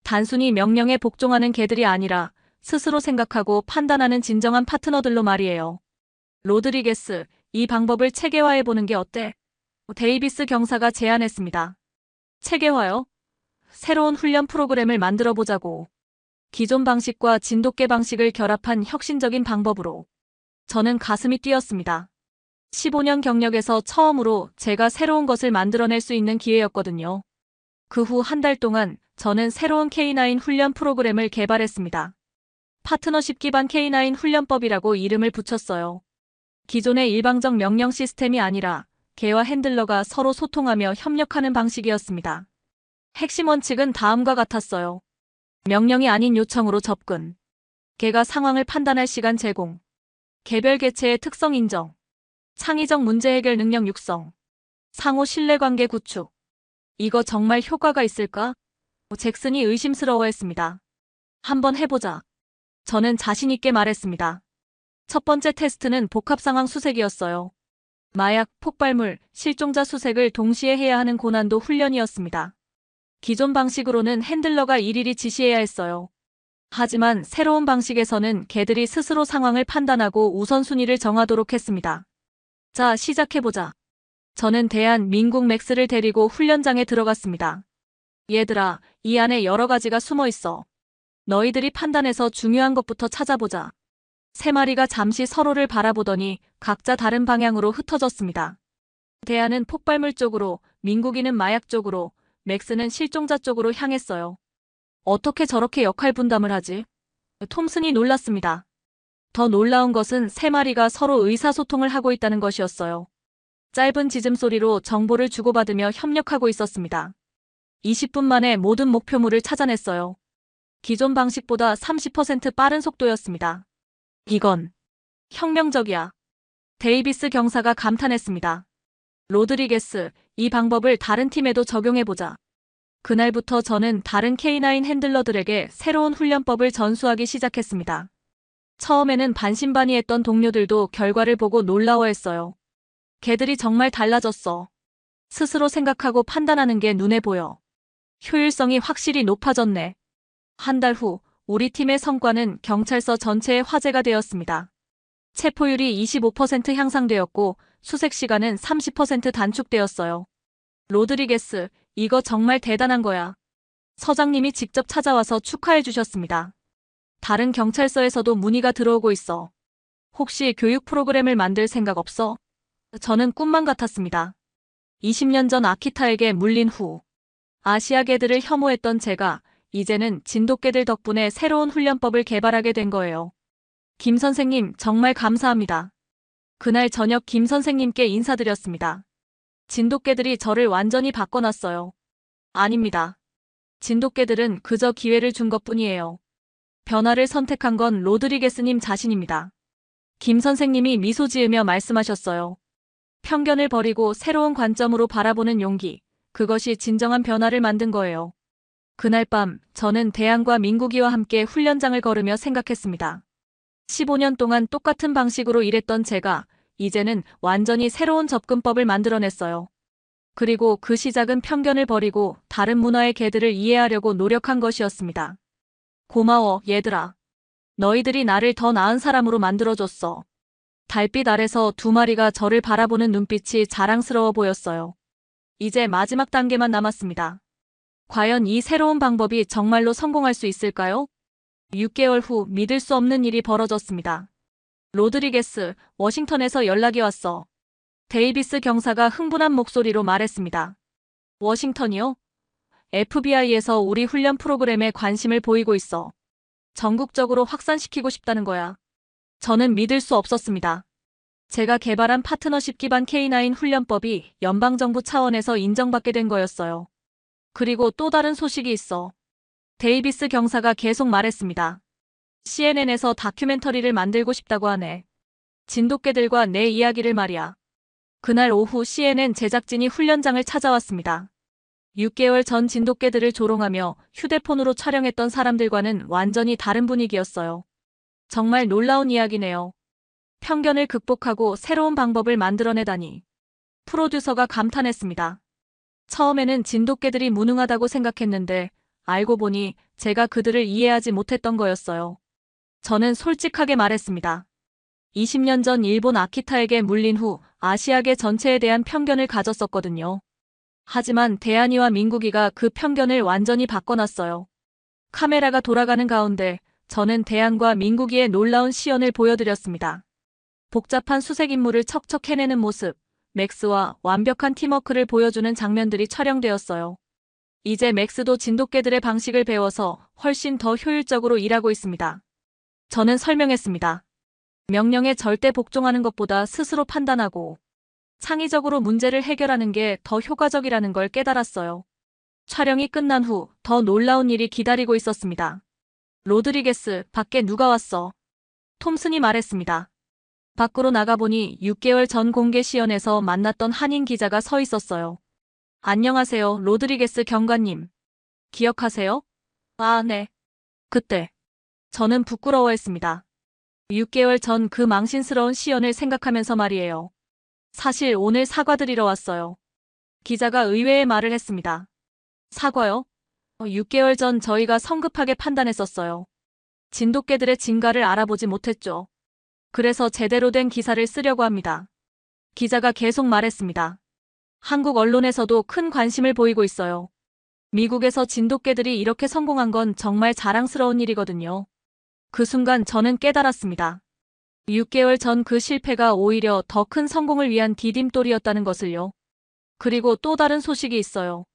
단순히 명령에 복종하는 개들이 아니라 스스로 생각하고 판단하는 진정한 파트너들로 말이에요. 로드리게스, 이 방법을 체계화해보는 게 어때? 데이비스 경사가 제안했습니다. 체계화요? 새로운 훈련 프로그램을 만들어 보자고. 기존 방식과 진돗개 방식을 결합한 혁신적인 방법으로. 저는 가슴이 뛰었습니다. 15년 경력에서 처음으로 제가 새로운 것을 만들어낼 수 있는 기회였거든요. 그 후 한 달 동안 저는 새로운 K9 훈련 프로그램을 개발했습니다. 파트너십 기반 K9 훈련법이라고 이름을 붙였어요. 기존의 일방적 명령 시스템이 아니라 개와 핸들러가 서로 소통하며 협력하는 방식이었습니다. 핵심 원칙은 다음과 같았어요. 명령이 아닌 요청으로 접근. 개가 상황을 판단할 시간 제공. 개별 개체의 특성 인정. 창의적 문제 해결 능력 육성. 상호 신뢰관계 구축. 이거 정말 효과가 있을까? 잭슨이 의심스러워했습니다. 한번 해보자. 저는 자신있게 말했습니다. 첫 번째 테스트는 복합상황 수색이었어요. 마약, 폭발물, 실종자 수색을 동시에 해야 하는 고난도 훈련이었습니다. 기존 방식으로는 핸들러가 일일이 지시해야 했어요. 하지만 새로운 방식에서는 개들이 스스로 상황을 판단하고 우선순위를 정하도록 했습니다. 자, 시작해보자. 저는 대한 민국 맥스를 데리고 훈련장에 들어갔습니다. 얘들아, 이 안에 여러 가지가 숨어 있어. 너희들이 판단해서 중요한 것부터 찾아보자. 세 마리가 잠시 서로를 바라보더니 각자 다른 방향으로 흩어졌습니다. 대안은 폭발물 쪽으로, 민국이는 마약 쪽으로, 맥스는 실종자 쪽으로 향했어요. 어떻게 저렇게 역할 분담을 하지? 톰슨이 놀랐습니다. 더 놀라운 것은 세 마리가 서로 의사소통을 하고 있다는 것이었어요. 짧은 짖음소리로 정보를 주고받으며 협력하고 있었습니다. 20분 만에 모든 목표물을 찾아냈어요. 기존 방식보다 30% 빠른 속도였습니다. 이건 혁명적이야. 데이비스 경사가 감탄했습니다. 로드리게스, 이 방법을 다른 팀에도 적용해보자. 그날부터 저는 다른 K9 핸들러들에게 새로운 훈련법을 전수하기 시작했습니다. 처음에는 반신반의했던 동료들도 결과를 보고 놀라워했어요. 걔들이 정말 달라졌어. 스스로 생각하고 판단하는 게 눈에 보여. 효율성이 확실히 높아졌네. 한 달 후, 우리 팀의 성과는 경찰서 전체의 화제가 되었습니다. 체포율이 25% 향상되었고 수색 시간은 30% 단축되었어요. 로드리게스, 이거 정말 대단한 거야. 서장님이 직접 찾아와서 축하해 주셨습니다. 다른 경찰서에서도 문의가 들어오고 있어. 혹시 교육 프로그램을 만들 생각 없어? 저는 꿈만 같았습니다. 20년 전 아키타에게 물린 후 아시아 개들을 혐오했던 제가 이제는 진돗개들 덕분에 새로운 훈련법을 개발하게 된 거예요. 김 선생님, 정말 감사합니다. 그날 저녁 김 선생님께 인사드렸습니다. 진돗개들이 저를 완전히 바꿔놨어요. 아닙니다. 진돗개들은 그저 기회를 준 것뿐이에요. 변화를 선택한 건 로드리게스님 자신입니다. 김 선생님이 미소 지으며 말씀하셨어요. 편견을 버리고 새로운 관점으로 바라보는 용기, 그것이 진정한 변화를 만든 거예요. 그날 밤 저는 대안과 민국이와 함께 훈련장을 걸으며 생각했습니다. 15년 동안 똑같은 방식으로 일했던 제가 이제는 완전히 새로운 접근법을 만들어냈어요. 그리고 그 시작은 편견을 버리고 다른 문화의 개들을 이해하려고 노력한 것이었습니다. 고마워, 얘들아. 너희들이 나를 더 나은 사람으로 만들어줬어. 달빛 아래서 두 마리가 저를 바라보는 눈빛이 자랑스러워 보였어요. 이제 마지막 단계만 남았습니다. 과연 이 새로운 방법이 정말로 성공할 수 있을까요? 6개월 후 믿을 수 없는 일이 벌어졌습니다. 로드리게스, 워싱턴에서 연락이 왔어. 데이비스 경사가 흥분한 목소리로 말했습니다. 워싱턴이요? FBI에서 우리 훈련 프로그램에 관심을 보이고 있어. 전국적으로 확산시키고 싶다는 거야. 저는 믿을 수 없었습니다. 제가 개발한 파트너십 기반 K9 훈련법이 연방정부 차원에서 인정받게 된 거였어요. 그리고 또 다른 소식이 있어. 데이비스 경사가 계속 말했습니다. CNN에서 다큐멘터리를 만들고 싶다고 하네. 진돗개들과 내 이야기를 말이야. 그날 오후 CNN 제작진이 훈련장을 찾아왔습니다. 6개월 전 진돗개들을 조롱하며 휴대폰으로 촬영했던 사람들과는 완전히 다른 분위기였어요. 정말 놀라운 이야기네요. 편견을 극복하고 새로운 방법을 만들어내다니. 프로듀서가 감탄했습니다. 처음에는 진돗개들이 무능하다고 생각했는데 알고 보니 제가 그들을 이해하지 못했던 거였어요. 저는 솔직하게 말했습니다. 20년 전 일본 아키타에게 물린 후 아시아계 전체에 대한 편견을 가졌었거든요. 하지만 대한이와 민국이가 그 편견을 완전히 바꿔놨어요. 카메라가 돌아가는 가운데 저는 대한과 민국이의 놀라운 시연을 보여드렸습니다. 복잡한 수색 임무를 척척 해내는 모습, 맥스와 완벽한 팀워크를 보여주는 장면들이 촬영되었어요. 이제 맥스도 진돗개들의 방식을 배워서 훨씬 더 효율적으로 일하고 있습니다. 저는 설명했습니다. 명령에 절대 복종하는 것보다 스스로 판단하고 창의적으로 문제를 해결하는 게 더 효과적이라는 걸 깨달았어요. 촬영이 끝난 후 더 놀라운 일이 기다리고 있었습니다. 로드리게스, 밖에 누가 왔어? 톰슨이 말했습니다. 밖으로 나가보니 6개월 전 공개 시연에서 만났던 한인 기자가 서 있었어요. 안녕하세요, 로드리게스 경관님. 기억하세요? 아, 네. 그때 저는 부끄러워했습니다. 6개월 전 그 망신스러운 시연을 생각하면서 말이에요. 사실 오늘 사과드리러 왔어요. 기자가 의외의 말을 했습니다. 사과요? 6개월 전 저희가 성급하게 판단했었어요. 진돗개들의 진가를 알아보지 못했죠. 그래서 제대로 된 기사를 쓰려고 합니다. 기자가 계속 말했습니다. 한국 언론에서도 큰 관심을 보이고 있어요. 미국에서 진돗개들이 이렇게 성공한 건 정말 자랑스러운 일이거든요. 그 순간 저는 깨달았습니다. 6개월 전 그 실패가 오히려 더 큰 성공을 위한 디딤돌이었다는 것을요. 그리고 또 다른 소식이 있어요.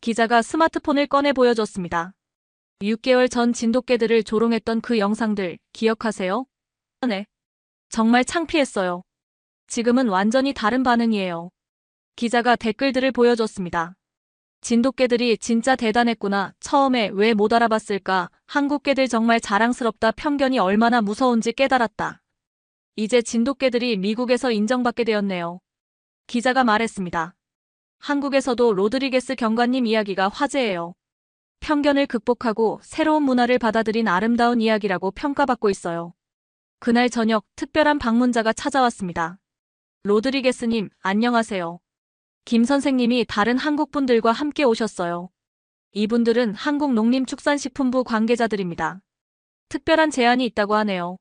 기자가 스마트폰을 꺼내 보여줬습니다. 6개월 전 진돗개들을 조롱했던 그 영상들 기억하세요? 네. 정말 창피했어요. 지금은 완전히 다른 반응이에요. 기자가 댓글들을 보여줬습니다. 진돗개들이 진짜 대단했구나. 처음에 왜 못 알아봤을까? 한국개들 정말 자랑스럽다. 편견이 얼마나 무서운지 깨달았다. 이제 진돗개들이 미국에서 인정받게 되었네요. 기자가 말했습니다. 한국에서도 로드리게스 경관님 이야기가 화제예요. 편견을 극복하고 새로운 문화를 받아들인 아름다운 이야기라고 평가받고 있어요. 그날 저녁 특별한 방문자가 찾아왔습니다. 로드리게스님, 안녕하세요. 김 선생님이 다른 한국분들과 함께 오셨어요. 이분들은 한국농림축산식품부 관계자들입니다. 특별한 제안이 있다고 하네요.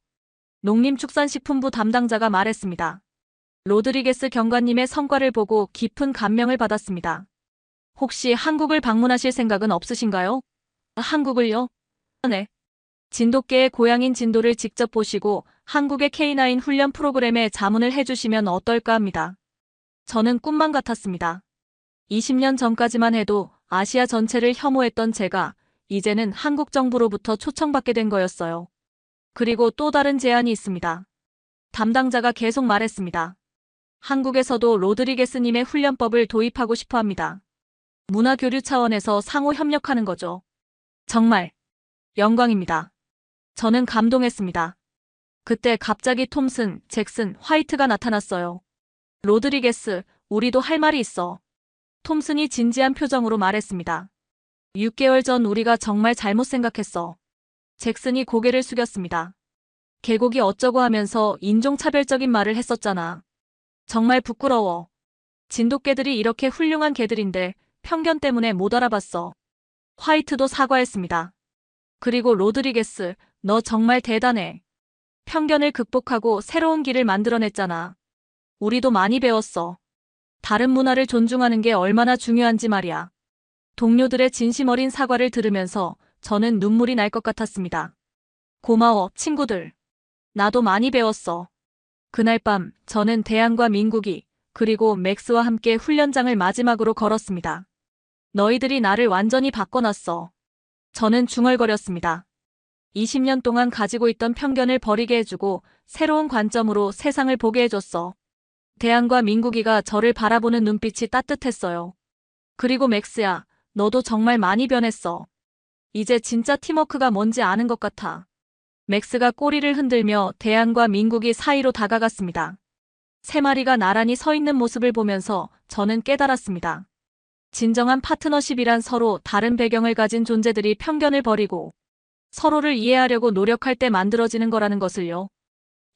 농림축산식품부 담당자가 말했습니다. 로드리게스 경관님의 성과를 보고 깊은 감명을 받았습니다. 혹시 한국을 방문하실 생각은 없으신가요? 한국을요? 네. 진돗개의 고향인 진도를 직접 보시고 한국의 K9 훈련 프로그램에 자문을 해주시면 어떨까 합니다. 저는 꿈만 같았습니다. 20년 전까지만 해도 아시아 전체를 혐오했던 제가 이제는 한국 정부로부터 초청받게 된 거였어요. 그리고 또 다른 제안이 있습니다. 담당자가 계속 말했습니다. 한국에서도 로드리게스님의 훈련법을 도입하고 싶어 합니다. 문화교류 차원에서 상호 협력하는 거죠. 정말 영광입니다. 저는 감동했습니다. 그때 갑자기 톰슨, 잭슨, 화이트가 나타났어요. 로드리게스, 우리도 할 말이 있어. 톰슨이 진지한 표정으로 말했습니다. 6개월 전 우리가 정말 잘못 생각했어. 잭슨이 고개를 숙였습니다. 계곡이 어쩌고 하면서 인종차별적인 말을 했었잖아. 정말 부끄러워. 진돗개들이 이렇게 훌륭한 개들인데 편견 때문에 못 알아봤어. 화이트도 사과했습니다. 그리고 로드리게스, 너 정말 대단해. 편견을 극복하고 새로운 길을 만들어냈잖아. 우리도 많이 배웠어. 다른 문화를 존중하는 게 얼마나 중요한지 말이야. 동료들의 진심 어린 사과를 들으면서 저는 눈물이 날 것 같았습니다. 고마워, 친구들. 나도 많이 배웠어. 그날 밤 저는 대안과 민국이 그리고 맥스와 함께 훈련장을 마지막으로 걸었습니다. 너희들이 나를 완전히 바꿔놨어. 저는 중얼거렸습니다. 20년 동안 가지고 있던 편견을 버리게 해주고 새로운 관점으로 세상을 보게 해줬어. 대안과 민국이가 저를 바라보는 눈빛이 따뜻했어요. 그리고 맥스야, 너도 정말 많이 변했어. 이제 진짜 팀워크가 뭔지 아는 것 같아. 맥스가 꼬리를 흔들며 대안과 민국이 사이로 다가갔습니다. 세 마리가 나란히 서 있는 모습을 보면서 저는 깨달았습니다. 진정한 파트너십이란 서로 다른 배경을 가진 존재들이 편견을 버리고 서로를 이해하려고 노력할 때 만들어지는 거라는 것을요.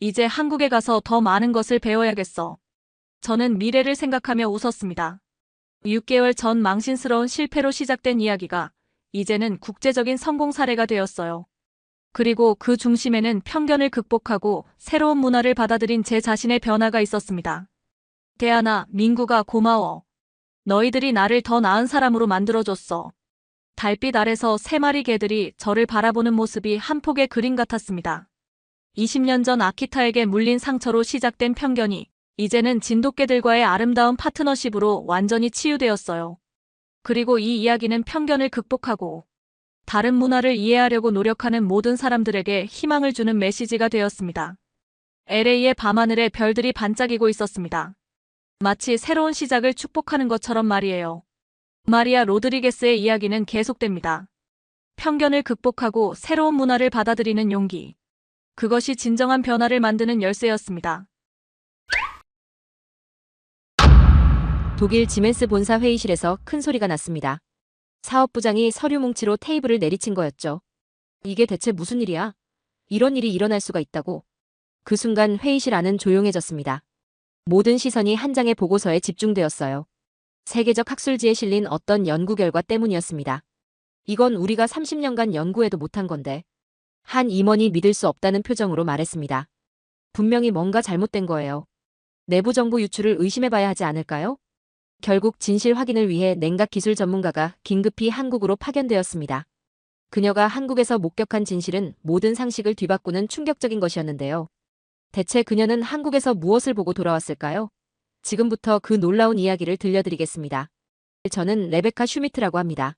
이제 한국에 가서 더 많은 것을 배워야겠어. 저는 미래를 생각하며 웃었습니다. 6개월 전 망신스러운 실패로 시작된 이야기가 이제는 국제적인 성공 사례가 되었어요. 그리고 그 중심에는 편견을 극복하고 새로운 문화를 받아들인 제 자신의 변화가 있었습니다. 대안아, 민구가 고마워. 너희들이 나를 더 나은 사람으로 만들어줬어. 달빛 아래서 세 마리 개들이 저를 바라보는 모습이 한 폭의 그림 같았습니다. 20년 전 아키타에게 물린 상처로 시작된 편견이 이제는 진돗개들과의 아름다운 파트너십으로 완전히 치유되었어요. 그리고 이 이야기는 편견을 극복하고 다른 문화를 이해하려고 노력하는 모든 사람들에게 희망을 주는 메시지가 되었습니다. LA의 밤하늘에 별들이 반짝이고 있었습니다. 마치 새로운 시작을 축복하는 것처럼 말이에요. 마리아 로드리게스의 이야기는 계속됩니다. 편견을 극복하고 새로운 문화를 받아들이는 용기. 그것이 진정한 변화를 만드는 열쇠였습니다. 독일 지멘스 본사 회의실에서 큰 소리가 났습니다. 사업부장이 서류 뭉치로 테이블을 내리친 거였죠. 이게 대체 무슨 일이야? 이런 일이 일어날 수가 있다고. 그 순간 회의실 안은 조용해졌습니다. 모든 시선이 한 장의 보고서에 집중되었어요. 세계적 학술지에 실린 어떤 연구 결과 때문이었습니다. 이건 우리가 30년간 연구해도 못한 건데. 한 임원이 믿을 수 없다는 표정으로 말했습니다. 분명히 뭔가 잘못된 거예요. 내부 정보 유출을 의심해봐야 하지 않을까요? 결국 진실 확인을 위해 냉각 기술 전문가가 긴급히 한국으로 파견되었습니다. 그녀가 한국에서 목격한 진실은 모든 상식을 뒤바꾸는 충격적인 것이었는데요. 대체 그녀는 한국에서 무엇을 보고 돌아왔을까요? 지금부터 그 놀라운 이야기를 들려드리겠습니다. 저는 레베카 슈미트라고 합니다.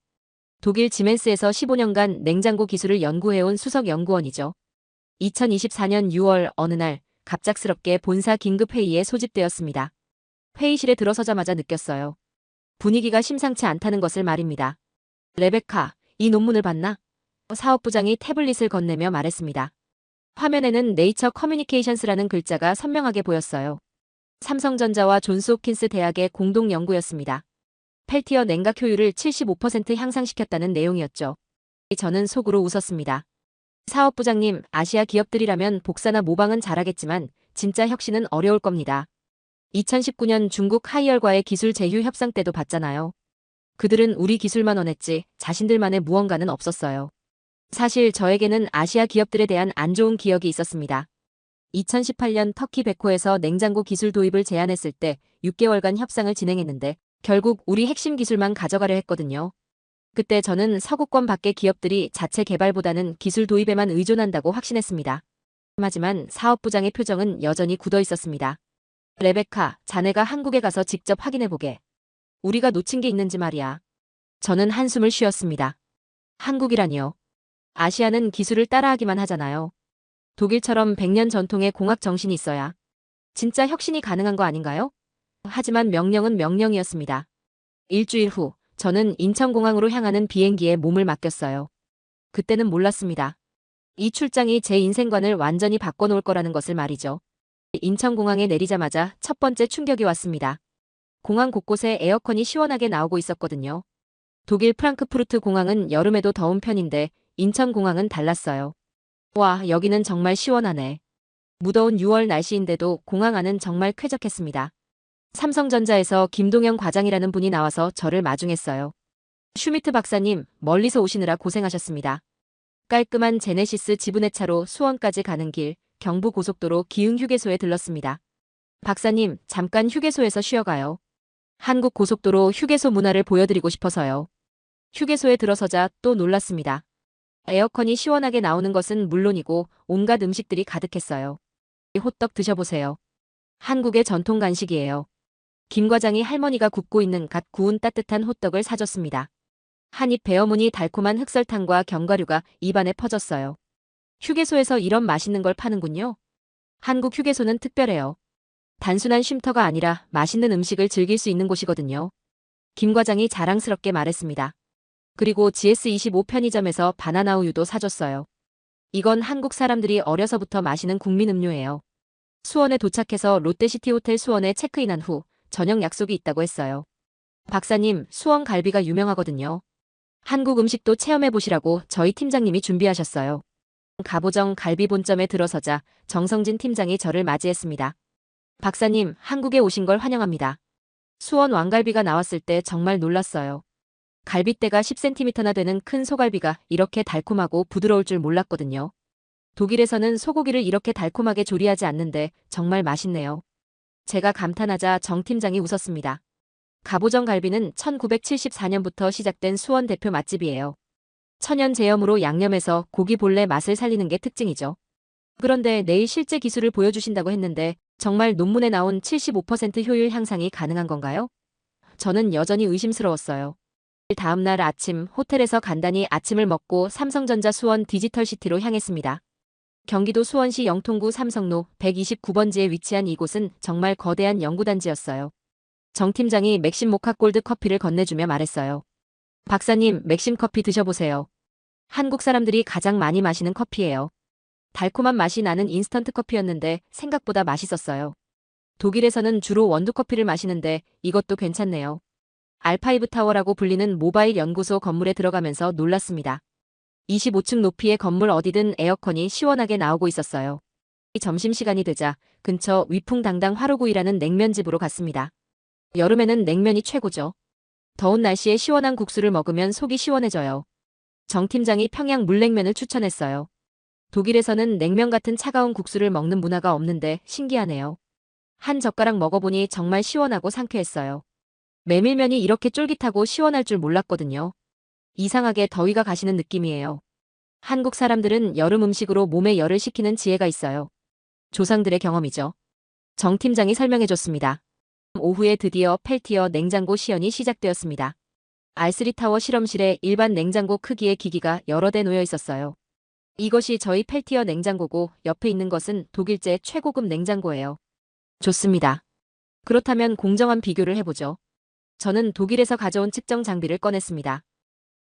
독일 지멘스에서 15년간 냉장고 기술을 연구해온 수석 연구원이죠. 2024년 6월 어느 날 갑작스럽게 본사 긴급회의에 소집되었습니다. 회의실에 들어서자마자 느꼈어요. 분위기가 심상치 않다는 것을 말입니다. 레베카, 이 논문을 봤나? 사업부장이 태블릿을 건네며 말했습니다. 화면에는 네이처 커뮤니케이션스라는 글자가 선명하게 보였어요. 삼성전자와 존스홉킨스 대학의 공동 연구였습니다. 펠티어 냉각 효율을 75% 향상시켰다는 내용이었죠. 저는 속으로 웃었습니다. 사업부장님, 아시아 기업들이라면 복사나 모방은 잘하겠지만 진짜 혁신은 어려울 겁니다. 2019년 중국 하이얼과의 기술 제휴 협상 때도 봤잖아요. 그들은 우리 기술만 원했지 자신들만의 무언가는 없었어요. 사실 저에게는 아시아 기업들에 대한 안 좋은 기억이 있었습니다. 2018년 터키 베코에서 냉장고 기술 도입을 제안했을 때 6개월간 협상을 진행했는데 결국 우리 핵심 기술만 가져가려 했거든요. 그때 저는 서구권 밖의 기업들이 자체 개발보다는 기술 도입에만 의존한다고 확신했습니다. 하지만 사업부장의 표정은 여전히 굳어 있었습니다. 레베카, 자네가 한국에 가서 직접 확인해보게. 우리가 놓친 게 있는지 말이야. 저는 한숨을 쉬었습니다. 한국이라니요. 아시아는 기술을 따라하기만 하잖아요. 독일처럼 100년 전통의 공학 정신이 있어야 진짜 혁신이 가능한 거 아닌가요? 하지만 명령은 명령이었습니다. 일주일 후, 저는 인천공항으로 향하는 비행기에 몸을 맡겼어요. 그때는 몰랐습니다. 이 출장이 제 인생관을 완전히 바꿔놓을 거라는 것을 말이죠. 인천공항에 내리자마자 첫 번째 충격이 왔습니다. 공항 곳곳에 에어컨이 시원하게 나오고 있었거든요. 독일 프랑크푸르트 공항은 여름에도 더운 편인데 인천공항은 달랐어요. 와, 여기는 정말 시원하네. 무더운 6월 날씨인데도 공항 안은 정말 쾌적했습니다. 삼성전자에서 김동영 과장이라는 분이 나와서 저를 마중했어요. 슈미트 박사님, 멀리서 오시느라 고생하셨습니다. 깔끔한 제네시스 지분의 차로 수원까지 가는 길, 경부고속도로 기흥휴게소에 들렀습니다. 박사님, 잠깐 휴게소에서 쉬어가요. 한국 고속도로 휴게소 문화를 보여드리고 싶어서요. 휴게소에 들어서자 또 놀랐습니다. 에어컨이 시원하게 나오는 것은 물론이고 온갖 음식들이 가득했어요. 호떡 드셔보세요. 한국의 전통 간식이에요. 김 과장이 할머니가 굽고 있는 갓 구운 따뜻한 호떡을 사줬습니다. 한 입 베어무니 달콤한 흑설탕과 견과류가 입안에 퍼졌어요. 휴게소에서 이런 맛있는 걸 파는군요. 한국 휴게소는 특별해요. 단순한 쉼터가 아니라 맛있는 음식을 즐길 수 있는 곳이거든요. 김 과장이 자랑스럽게 말했습니다. 그리고 GS25 편의점에서 바나나 우유도 사줬어요. 이건 한국 사람들이 어려서부터 마시는 국민 음료예요. 수원에 도착해서 롯데시티 호텔 수원에 체크인한 후 저녁 약속이 있다고 했어요. 박사님, 수원 갈비가 유명하거든요. 한국 음식도 체험해보시라고 저희 팀장님이 준비하셨어요. 가보정 갈비 본점에 들어서자 정성진 팀장이 저를 맞이했습니다. 박사님, 한국에 오신 걸 환영합니다. 수원 왕갈비가 나왔을 때 정말 놀랐어요. 갈빗대가 10cm나 되는 큰 소갈비가 이렇게 달콤하고 부드러울 줄 몰랐거든요. 독일에서는 소고기를 이렇게 달콤하게 조리하지 않는데 정말 맛있네요. 제가 감탄하자 정 팀장이 웃었습니다. 가보정 갈비는 1974년부터 시작된 수원 대표 맛집이에요. 천연 제염으로 양념해서 고기 본래 맛을 살리는 게 특징이죠. 그런데 내일 실제 기술을 보여주신다고 했는데 정말 논문에 나온 75% 효율 향상이 가능한 건가요? 저는 여전히 의심스러웠어요. 다음 날 아침 호텔에서 간단히 아침을 먹고 삼성전자 수원 디지털시티로 향했습니다. 경기도 수원시 영통구 삼성로 129번지에 위치한 이곳은 정말 거대한 연구단지였어요. 정 팀장이 맥심 모카 골드 커피를 건네주며 말했어요. 박사님, 맥심 커피 드셔보세요. 한국 사람들이 가장 많이 마시는 커피예요. 달콤한 맛이 나는 인스턴트 커피였는데 생각보다 맛있었어요. 독일에서는 주로 원두커피를 마시는데 이것도 괜찮네요. 알파이브 타워라고 불리는 모바일 연구소 건물에 들어가면서 놀랐습니다. 25층 높이의 건물 어디든 에어컨이 시원하게 나오고 있었어요. 점심시간이 되자 근처 위풍당당 화로구이라는 냉면집으로 갔습니다. 여름에는 냉면이 최고죠. 더운 날씨에 시원한 국수를 먹으면 속이 시원해져요. 정 팀장이 평양 물냉면을 추천했어요. 독일에서는 냉면 같은 차가운 국수를 먹는 문화가 없는데 신기하네요. 한 젓가락 먹어보니 정말 시원하고 상쾌했어요. 메밀면이 이렇게 쫄깃하고 시원할 줄 몰랐거든요. 이상하게 더위가 가시는 느낌이에요. 한국 사람들은 여름 음식으로 몸에 열을 식히는 지혜가 있어요. 조상들의 경험이죠. 정 팀장이 설명해줬습니다. 오후에 드디어 펠티어 냉장고 시연이 시작되었습니다. R3타워 실험실에 일반 냉장고 크기의 기기가 여러 대 놓여 있었어요. 이것이 저희 펠티어 냉장고고 옆에 있는 것은 독일제 최고급 냉장고예요. 좋습니다. 그렇다면 공정한 비교를 해보죠. 저는 독일에서 가져온 측정 장비를 꺼냈습니다.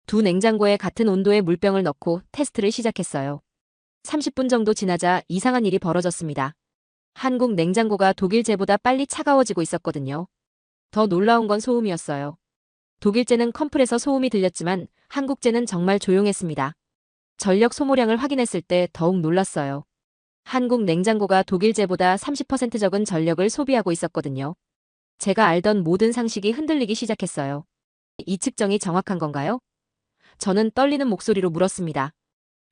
두 냉장고에 같은 온도의 물병을 넣고 테스트를 시작했어요. 30분 정도 지나자 이상한 일이 벌어졌습니다. 한국 냉장고가 독일제보다 빨리 차가워지고 있었거든요. 더 놀라운 건 소음이었어요. 독일제는 컴프레서 소음이 들렸지만 한국제는 정말 조용했습니다. 전력 소모량을 확인했을 때 더욱 놀랐어요. 한국 냉장고가 독일제보다 30% 적은 전력을 소비하고 있었거든요. 제가 알던 모든 상식이 흔들리기 시작했어요. 이 측정이 정확한 건가요? 저는 떨리는 목소리로 물었습니다.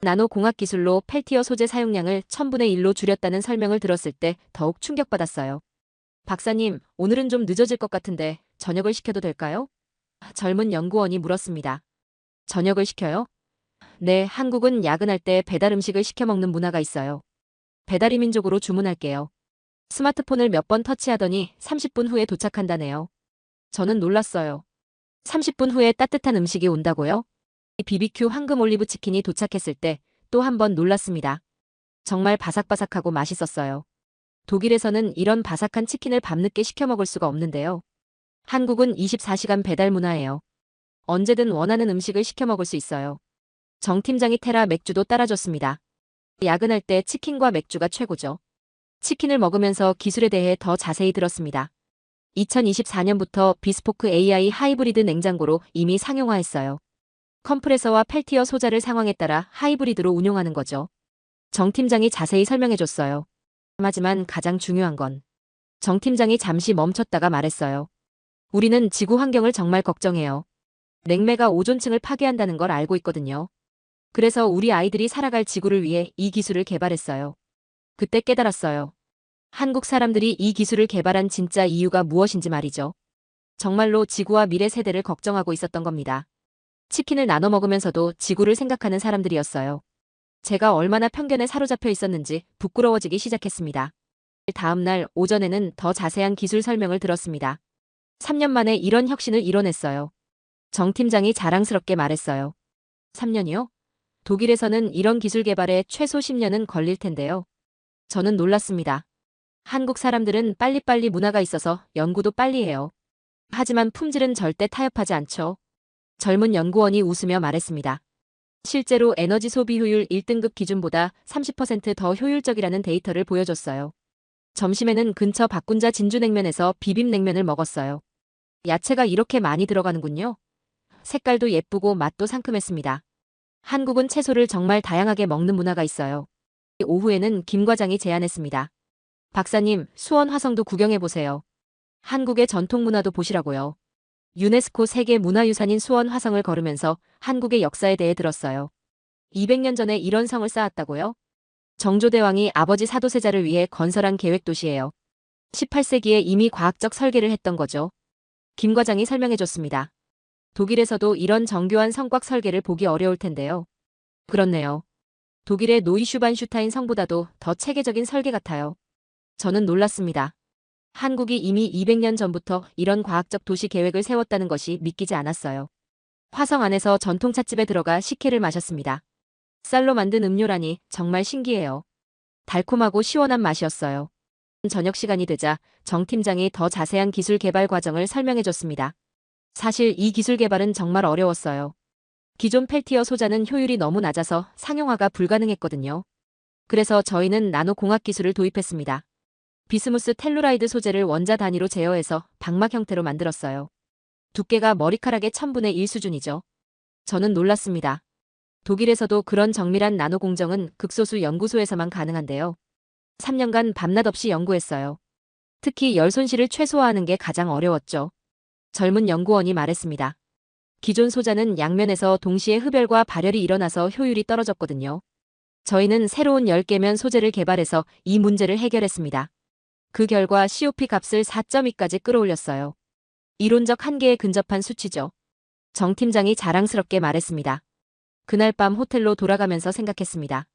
나노공학 기술로 펠티어 소재 사용량을 1000분의 1로 줄였다는 설명을 들었을 때 더욱 충격받았어요. 박사님, 오늘은 좀 늦어질 것 같은데 저녁을 시켜도 될까요? 젊은 연구원이 물었습니다. 저녁을 시켜요? 네, 한국은 야근할 때 배달 음식을 시켜 먹는 문화가 있어요. 배달의 민족으로 주문할게요. 스마트폰을 몇 번 터치하더니 30분 후에 도착한다네요. 저는 놀랐어요. 30분 후에 따뜻한 음식이 온다고요? BBQ 황금 올리브 치킨이 도착했을 때 또 한 번 놀랐습니다. 정말 바삭바삭하고 맛있었어요. 독일에서는 이런 바삭한 치킨을 밤늦게 시켜 먹을 수가 없는데요. 한국은 24시간 배달 문화예요. 언제든 원하는 음식을 시켜 먹을 수 있어요. 정 팀장이 테라 맥주도 따라줬습니다. 야근할 때 치킨과 맥주가 최고죠. 치킨을 먹으면서 기술에 대해 더 자세히 들었습니다. 2024년부터 비스포크 AI 하이브리드 냉장고로 이미 상용화했어요. 컴프레서와 펠티어 소자를 상황에 따라 하이브리드로 운용하는 거죠. 정 팀장이 자세히 설명해줬어요. 하지만 가장 중요한 건 정 팀장이 잠시 멈췄다가 말했어요. 우리는 지구 환경을 정말 걱정해요. 냉매가 오존층을 파괴한다는 걸 알고 있거든요. 그래서 우리 아이들이 살아갈 지구를 위해 이 기술을 개발했어요. 그때 깨달았어요. 한국 사람들이 이 기술을 개발한 진짜 이유가 무엇인지 말이죠. 정말로 지구와 미래 세대를 걱정하고 있었던 겁니다. 치킨을 나눠 먹으면서도 지구를 생각하는 사람들이었어요. 제가 얼마나 편견에 사로잡혀 있었는지 부끄러워지기 시작했습니다. 다음 날 오전에는 더 자세한 기술 설명을 들었습니다. 3년 만에 이런 혁신을 이뤄냈어요. 정 팀장이 자랑스럽게 말했어요. 3년이요? 독일에서는 이런 기술 개발에 최소 10년은 걸릴 텐데요. 저는 놀랐습니다. 한국 사람들은 빨리빨리 문화가 있어서 연구도 빨리 해요. 하지만 품질은 절대 타협하지 않죠. 젊은 연구원이 웃으며 말했습니다. 실제로 에너지 소비 효율 1등급 기준보다 30%더 효율적이라는 데이터를 보여줬어요. 점심에는 근처 박군자 진주냉면에서 비빔냉면을 먹었어요. 야채가 이렇게 많이 들어가는군요. 색깔도 예쁘고 맛도 상큼했습니다. 한국은 채소를 정말 다양하게 먹는 문화가 있어요. 오후에는 김 과장이 제안했습니다. 박사님, 수원 화성도 구경해보세요. 한국의 전통 문화도 보시라고요. 유네스코 세계 문화유산인 수원 화성을 걸으면서 한국의 역사에 대해 들었어요. 200년 전에 이런 성을 쌓았다고요? 정조대왕이 아버지 사도세자를 위해 건설한 계획도시예요. 18세기에 이미 과학적 설계를 했던 거죠. 김 과장이 설명해줬습니다. 독일에서도 이런 정교한 성곽 설계를 보기 어려울 텐데요. 그렇네요. 독일의 노이슈반슈타인 성보다도 더 체계적인 설계 같아요. 저는 놀랐습니다. 한국이 이미 200년 전부터 이런 과학적 도시 계획을 세웠다는 것이 믿기지 않았어요. 화성 안에서 전통찻집에 들어가 식혜를 마셨습니다. 쌀로 만든 음료라니 정말 신기해요. 달콤하고 시원한 맛이었어요. 저녁 시간이 되자 정 팀장이 더 자세한 기술 개발 과정을 설명해줬습니다. 사실 이 기술 개발은 정말 어려웠어요. 기존 펠티어 소자는 효율이 너무 낮아서 상용화가 불가능했거든요. 그래서 저희는 나노공학 기술을 도입했습니다. 비스무스 텔루라이드 소재를 원자 단위로 제어해서 방막 형태로 만들었어요. 두께가 머리카락의 1000분의 1 수준이죠. 저는 놀랐습니다. 독일에서도 그런 정밀한 나노 공정은 극소수 연구소에서만 가능한데요. 3년간 밤낮 없이 연구했어요. 특히 열 손실을 최소화하는 게 가장 어려웠죠. 젊은 연구원이 말했습니다. 기존 소자는 양면에서 동시에 흡열과 발열이 일어나서 효율이 떨어졌거든요. 저희는 새로운 10개면 소재를 개발해서 이 문제를 해결했습니다. 그 결과 COP 값을 4.2까지 끌어올렸어요. 이론적 한계에 근접한 수치죠. 정 팀장이 자랑스럽게 말했습니다. 그날 밤 호텔로 돌아가면서 생각했습니다.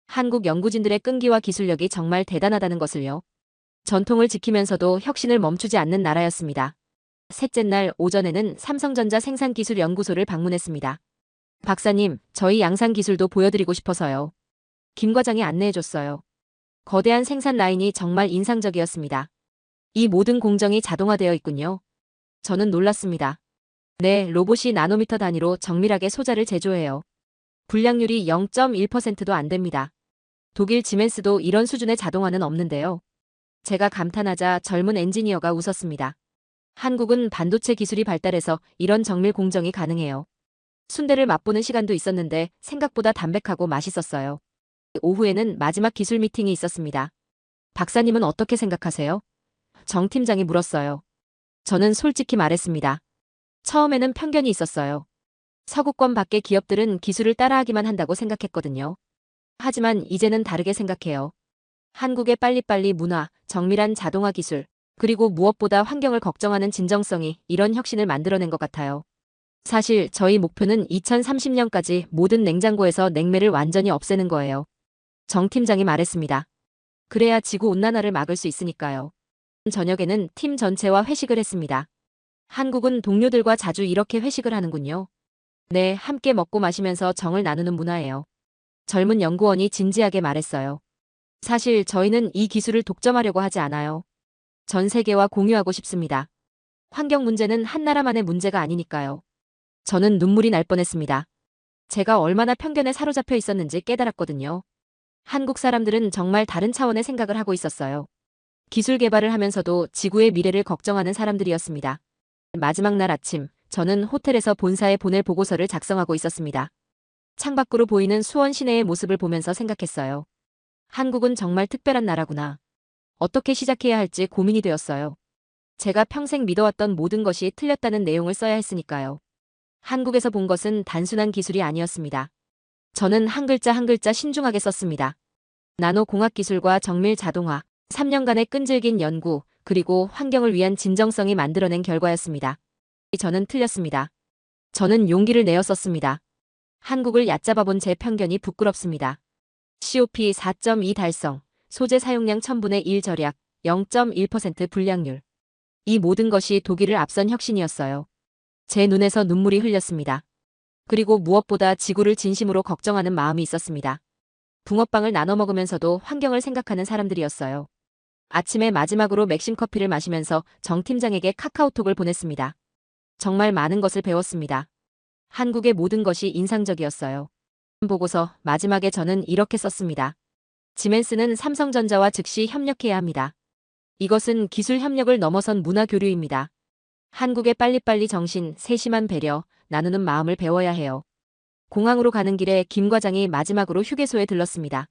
한국 연구진들의 끈기와 기술력이 정말 대단하다는 것을요. 전통을 지키면서도 혁신을 멈추지 않는 나라였습니다. 셋째 날 오전에는 삼성전자 생산기술연구소를 방문했습니다. 박사님, 저희 양산 기술도 보여드리고 싶어서요. 김 과장이 안내해줬어요. 거대한 생산 라인이 정말 인상적이었습니다. 이 모든 공정이 자동화되어 있군요. 저는 놀랐습니다. 네, 로봇이 나노미터 단위로 정밀하게 소자를 제조해요. 불량률이 0.1%도 안 됩니다. 독일 지멘스도 이런 수준의 자동화는 없는데요. 제가 감탄하자 젊은 엔지니어가 웃었습니다. 한국은 반도체 기술이 발달해서 이런 정밀 공정이 가능해요. 순대를 맛보는 시간도 있었는데 생각보다 담백하고 맛있었어요. 오후에는 마지막 기술 미팅이 있었습니다. 박사님은 어떻게 생각하세요? 정 팀장이 물었어요. 저는 솔직히 말했습니다. 처음에는 편견이 있었어요. 서구권 밖의 기업들은 기술을 따라하기만 한다고 생각했거든요. 하지만 이제는 다르게 생각해요. 한국의 빨리빨리 문화, 정밀한 자동화 기술, 그리고 무엇보다 환경을 걱정하는 진정성이 이런 혁신을 만들어낸 것 같아요. 사실 저희 목표는 2030년까지 모든 냉장고에서 냉매를 완전히 없애는 거예요. 정 팀장이 말했습니다. 그래야 지구온난화를 막을 수 있으니까요. 저녁에는 팀 전체와 회식을 했습니다. 한국은 동료들과 자주 이렇게 회식을 하는군요. 네, 함께 먹고 마시면서 정을 나누는 문화예요. 젊은 연구원이 진지하게 말했어요. 사실 저희는 이 기술을 독점하려고 하지 않아요. 전 세계와 공유하고 싶습니다. 환경 문제는 한 나라만의 문제가 아니니까요. 저는 눈물이 날 뻔했습니다. 제가 얼마나 편견에 사로잡혀 있었는지 깨달았거든요. 한국 사람들은 정말 다른 차원의 생각을 하고 있었어요. 기술 개발을 하면서도 지구의 미래를 걱정하는 사람들이었습니다. 마지막 날 아침, 저는 호텔에서 본사에 보낼 보고서를 작성하고 있었습니다. 창밖으로 보이는 수원 시내의 모습을 보면서 생각했어요. 한국은 정말 특별한 나라구나. 어떻게 시작해야 할지 고민이 되었어요. 제가 평생 믿어왔던 모든 것이 틀렸다는 내용을 써야 했으니까요. 한국에서 본 것은 단순한 기술이 아니었습니다. 저는 한 글자 한 글자 신중하게 썼습니다. 나노공학 기술과 정밀 자동화, 3년간의 끈질긴 연구, 그리고 환경을 위한 진정성이 만들어낸 결과였습니다. 저는 틀렸습니다. 저는 용기를 내어 썼습니다. 한국을 얕잡아본 제 편견이 부끄럽습니다. COP 4.2 달성, 소재 사용량 1000분의 1 절약, 0.1% 불량률. 이 모든 것이 독일을 앞선 혁신이었어요. 제 눈에서 눈물이 흘렸습니다. 그리고 무엇보다 지구를 진심으로 걱정하는 마음이 있었습니다. 붕어빵을 나눠 먹으면서도 환경을 생각하는 사람들이었어요. 아침에 마지막으로 맥심 커피를 마시면서 정 팀장에게 카카오톡을 보냈습니다. 정말 많은 것을 배웠습니다. 한국의 모든 것이 인상적이었어요. 보고서 마지막에 저는 이렇게 썼습니다. 지멘스는 삼성전자와 즉시 협력해야 합니다. 이것은 기술 협력을 넘어선 문화 교류입니다. 한국의 빨리빨리 정신, 세심한 배려, 나누는 마음을 배워야 해요. 공항으로 가는 길에 김 과장이 마지막으로 휴게소에 들렀습니다.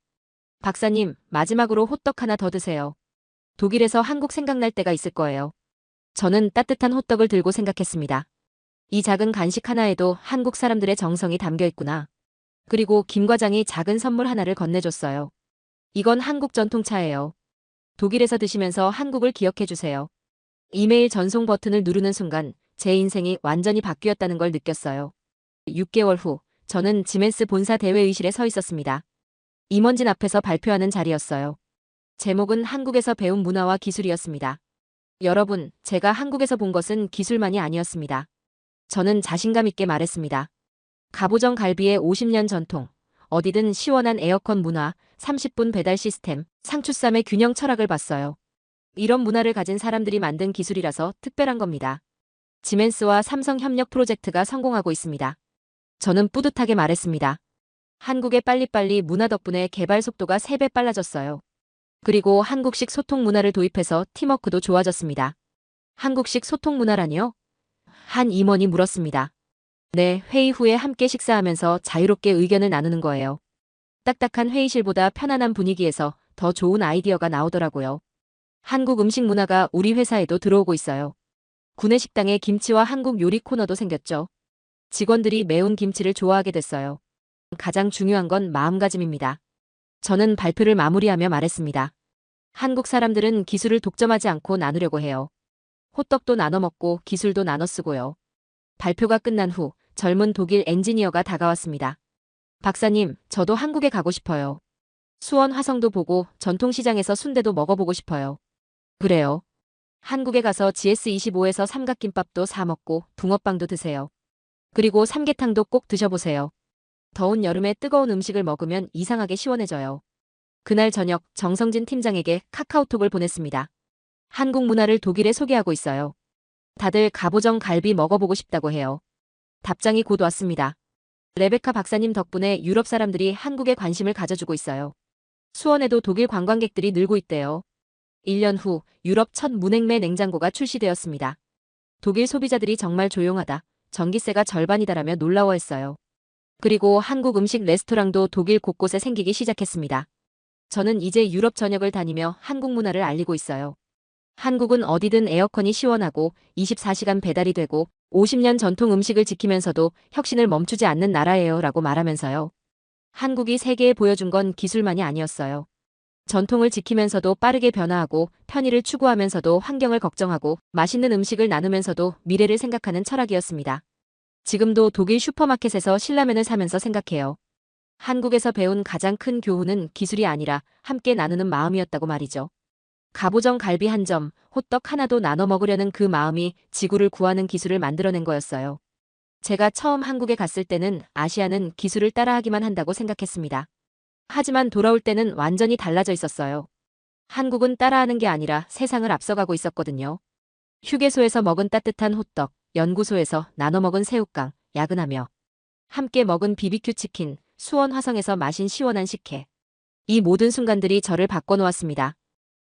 박사님, 마지막으로 호떡 하나 더 드세요. 독일에서 한국 생각날 때가 있을 거예요. 저는 따뜻한 호떡을 들고 생각했습니다. 이 작은 간식 하나에도 한국 사람들의 정성이 담겨 있구나. 그리고 김 과장이 작은 선물 하나를 건네줬어요. 이건 한국 전통차예요. 독일에서 드시면서 한국을 기억해 주세요. 이메일 전송 버튼을 누르는 순간 제 인생이 완전히 바뀌었다는 걸 느꼈어요. 6개월 후 저는 지멘스 본사 대회의실에 서 있었습니다. 임원진 앞에서 발표하는 자리였어요. 제목은 한국에서 배운 문화와 기술이었습니다. 여러분, 제가 한국에서 본 것은 기술만이 아니었습니다. 저는 자신감 있게 말했습니다. 갑오정 갈비의 50년 전통, 어디든 시원한 에어컨 문화, 30분 배달 시스템, 상추쌈의 균형 철학을 봤어요. 이런 문화를 가진 사람들이 만든 기술이라서 특별한 겁니다. 지멘스와 삼성 협력 프로젝트가 성공하고 있습니다. 저는 뿌듯하게 말했습니다. 한국의 빨리빨리 문화 덕분에 개발 속도가 3배 빨라졌어요. 그리고 한국식 소통 문화를 도입해서 팀워크도 좋아졌습니다. 한국식 소통 문화라니요? 한 임원이 물었습니다. 네, 회의 후에 함께 식사하면서 자유롭게 의견을 나누는 거예요. 딱딱한 회의실보다 편안한 분위기에서 더 좋은 아이디어가 나오더라고요. 한국 음식 문화가 우리 회사에도 들어오고 있어요. 구내식당에 김치와 한국 요리 코너도 생겼죠. 직원들이 매운 김치를 좋아하게 됐어요. 가장 중요한 건 마음가짐입니다. 저는 발표를 마무리하며 말했습니다. 한국 사람들은 기술을 독점하지 않고 나누려고 해요. 호떡도 나눠 먹고 기술도 나눠 쓰고요. 발표가 끝난 후 젊은 독일 엔지니어가 다가왔습니다. 박사님, 저도 한국에 가고 싶어요. 수원 화성도 보고 전통시장에서 순대도 먹어보고 싶어요. 그래요. 한국에 가서 GS25에서 삼각김밥도 사 먹고 붕어빵도 드세요. 그리고 삼계탕도 꼭 드셔보세요. 더운 여름에 뜨거운 음식을 먹으면 이상하게 시원해져요. 그날 저녁 정성진 팀장에게 카카오톡을 보냈습니다. 한국 문화를 독일에 소개하고 있어요. 다들 갑오정 갈비 먹어보고 싶다고 해요. 답장이 곧 왔습니다. 레베카 박사님 덕분에 유럽 사람들이 한국에 관심을 가져주고 있어요. 수원에도 독일 관광객들이 늘고 있대요. 1년 후 유럽 첫 무냉매 냉장고가 출시되었습니다. 독일 소비자들이 정말 조용하다. 전기세가 절반이다라며 놀라워했어요. 그리고 한국 음식 레스토랑도 독일 곳곳에 생기기 시작했습니다. 저는 이제 유럽 전역을 다니며 한국 문화를 알리고 있어요. 한국은 어디든 에어컨이 시원하고 24시간 배달이 되고 50년 전통 음식을 지키면서도 혁신을 멈추지 않는 나라예요 라고 말하면서요. 한국이 세계에 보여준 건 기술만이 아니었어요. 전통을 지키면서도 빠르게 변화하고 편의를 추구하면서도 환경을 걱정하고 맛있는 음식을 나누면서도 미래를 생각하는 철학이었습니다. 지금도 독일 슈퍼마켓에서 신라면을 사면서 생각해요. 한국에서 배운 가장 큰 교훈은 기술이 아니라 함께 나누는 마음이었다고 말이죠. 갑오정 갈비 한 점, 호떡 하나도 나눠 먹으려는 그 마음이 지구를 구하는 기술을 만들어낸 거였어요. 제가 처음 한국에 갔을 때는 아시아는 기술을 따라하기만 한다고 생각했습니다. 하지만 돌아올 때는 완전히 달라져 있었어요. 한국은 따라하는 게 아니라 세상을 앞서가고 있었거든요. 휴게소에서 먹은 따뜻한 호떡, 연구소에서 나눠 먹은 새우깡, 야근하며 함께 먹은 비비큐 치킨, 수원 화성에서 마신 시원한 식혜. 이 모든 순간들이 저를 바꿔놓았습니다.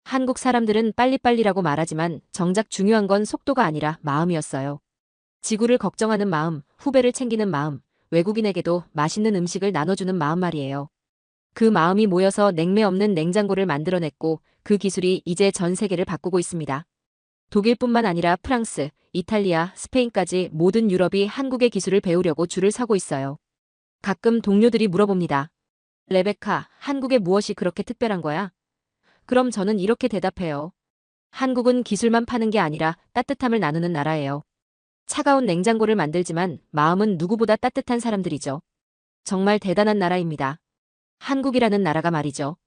한국 사람들은 빨리빨리라고 말하지만 정작 중요한 건 속도가 아니라 마음이었어요. 지구를 걱정하는 마음, 후배를 챙기는 마음, 외국인에게도 맛있는 음식을 나눠주는 마음 말이에요. 그 마음이 모여서 냉매 없는 냉장고를 만들어냈고 그 기술이 이제 전 세계를 바꾸고 있습니다. 독일뿐만 아니라 프랑스, 이탈리아, 스페인까지 모든 유럽이 한국의 기술을 배우려고 줄을 서고 있어요. 가끔 동료들이 물어봅니다. 레베카, 한국에 무엇이 그렇게 특별한 거야? 그럼 저는 이렇게 대답해요. 한국은 기술만 파는 게 아니라 따뜻함을 나누는 나라예요. 차가운 냉장고를 만들지만 마음은 누구보다 따뜻한 사람들이죠. 정말 대단한 나라입니다. 한국이라는 나라가 말이죠.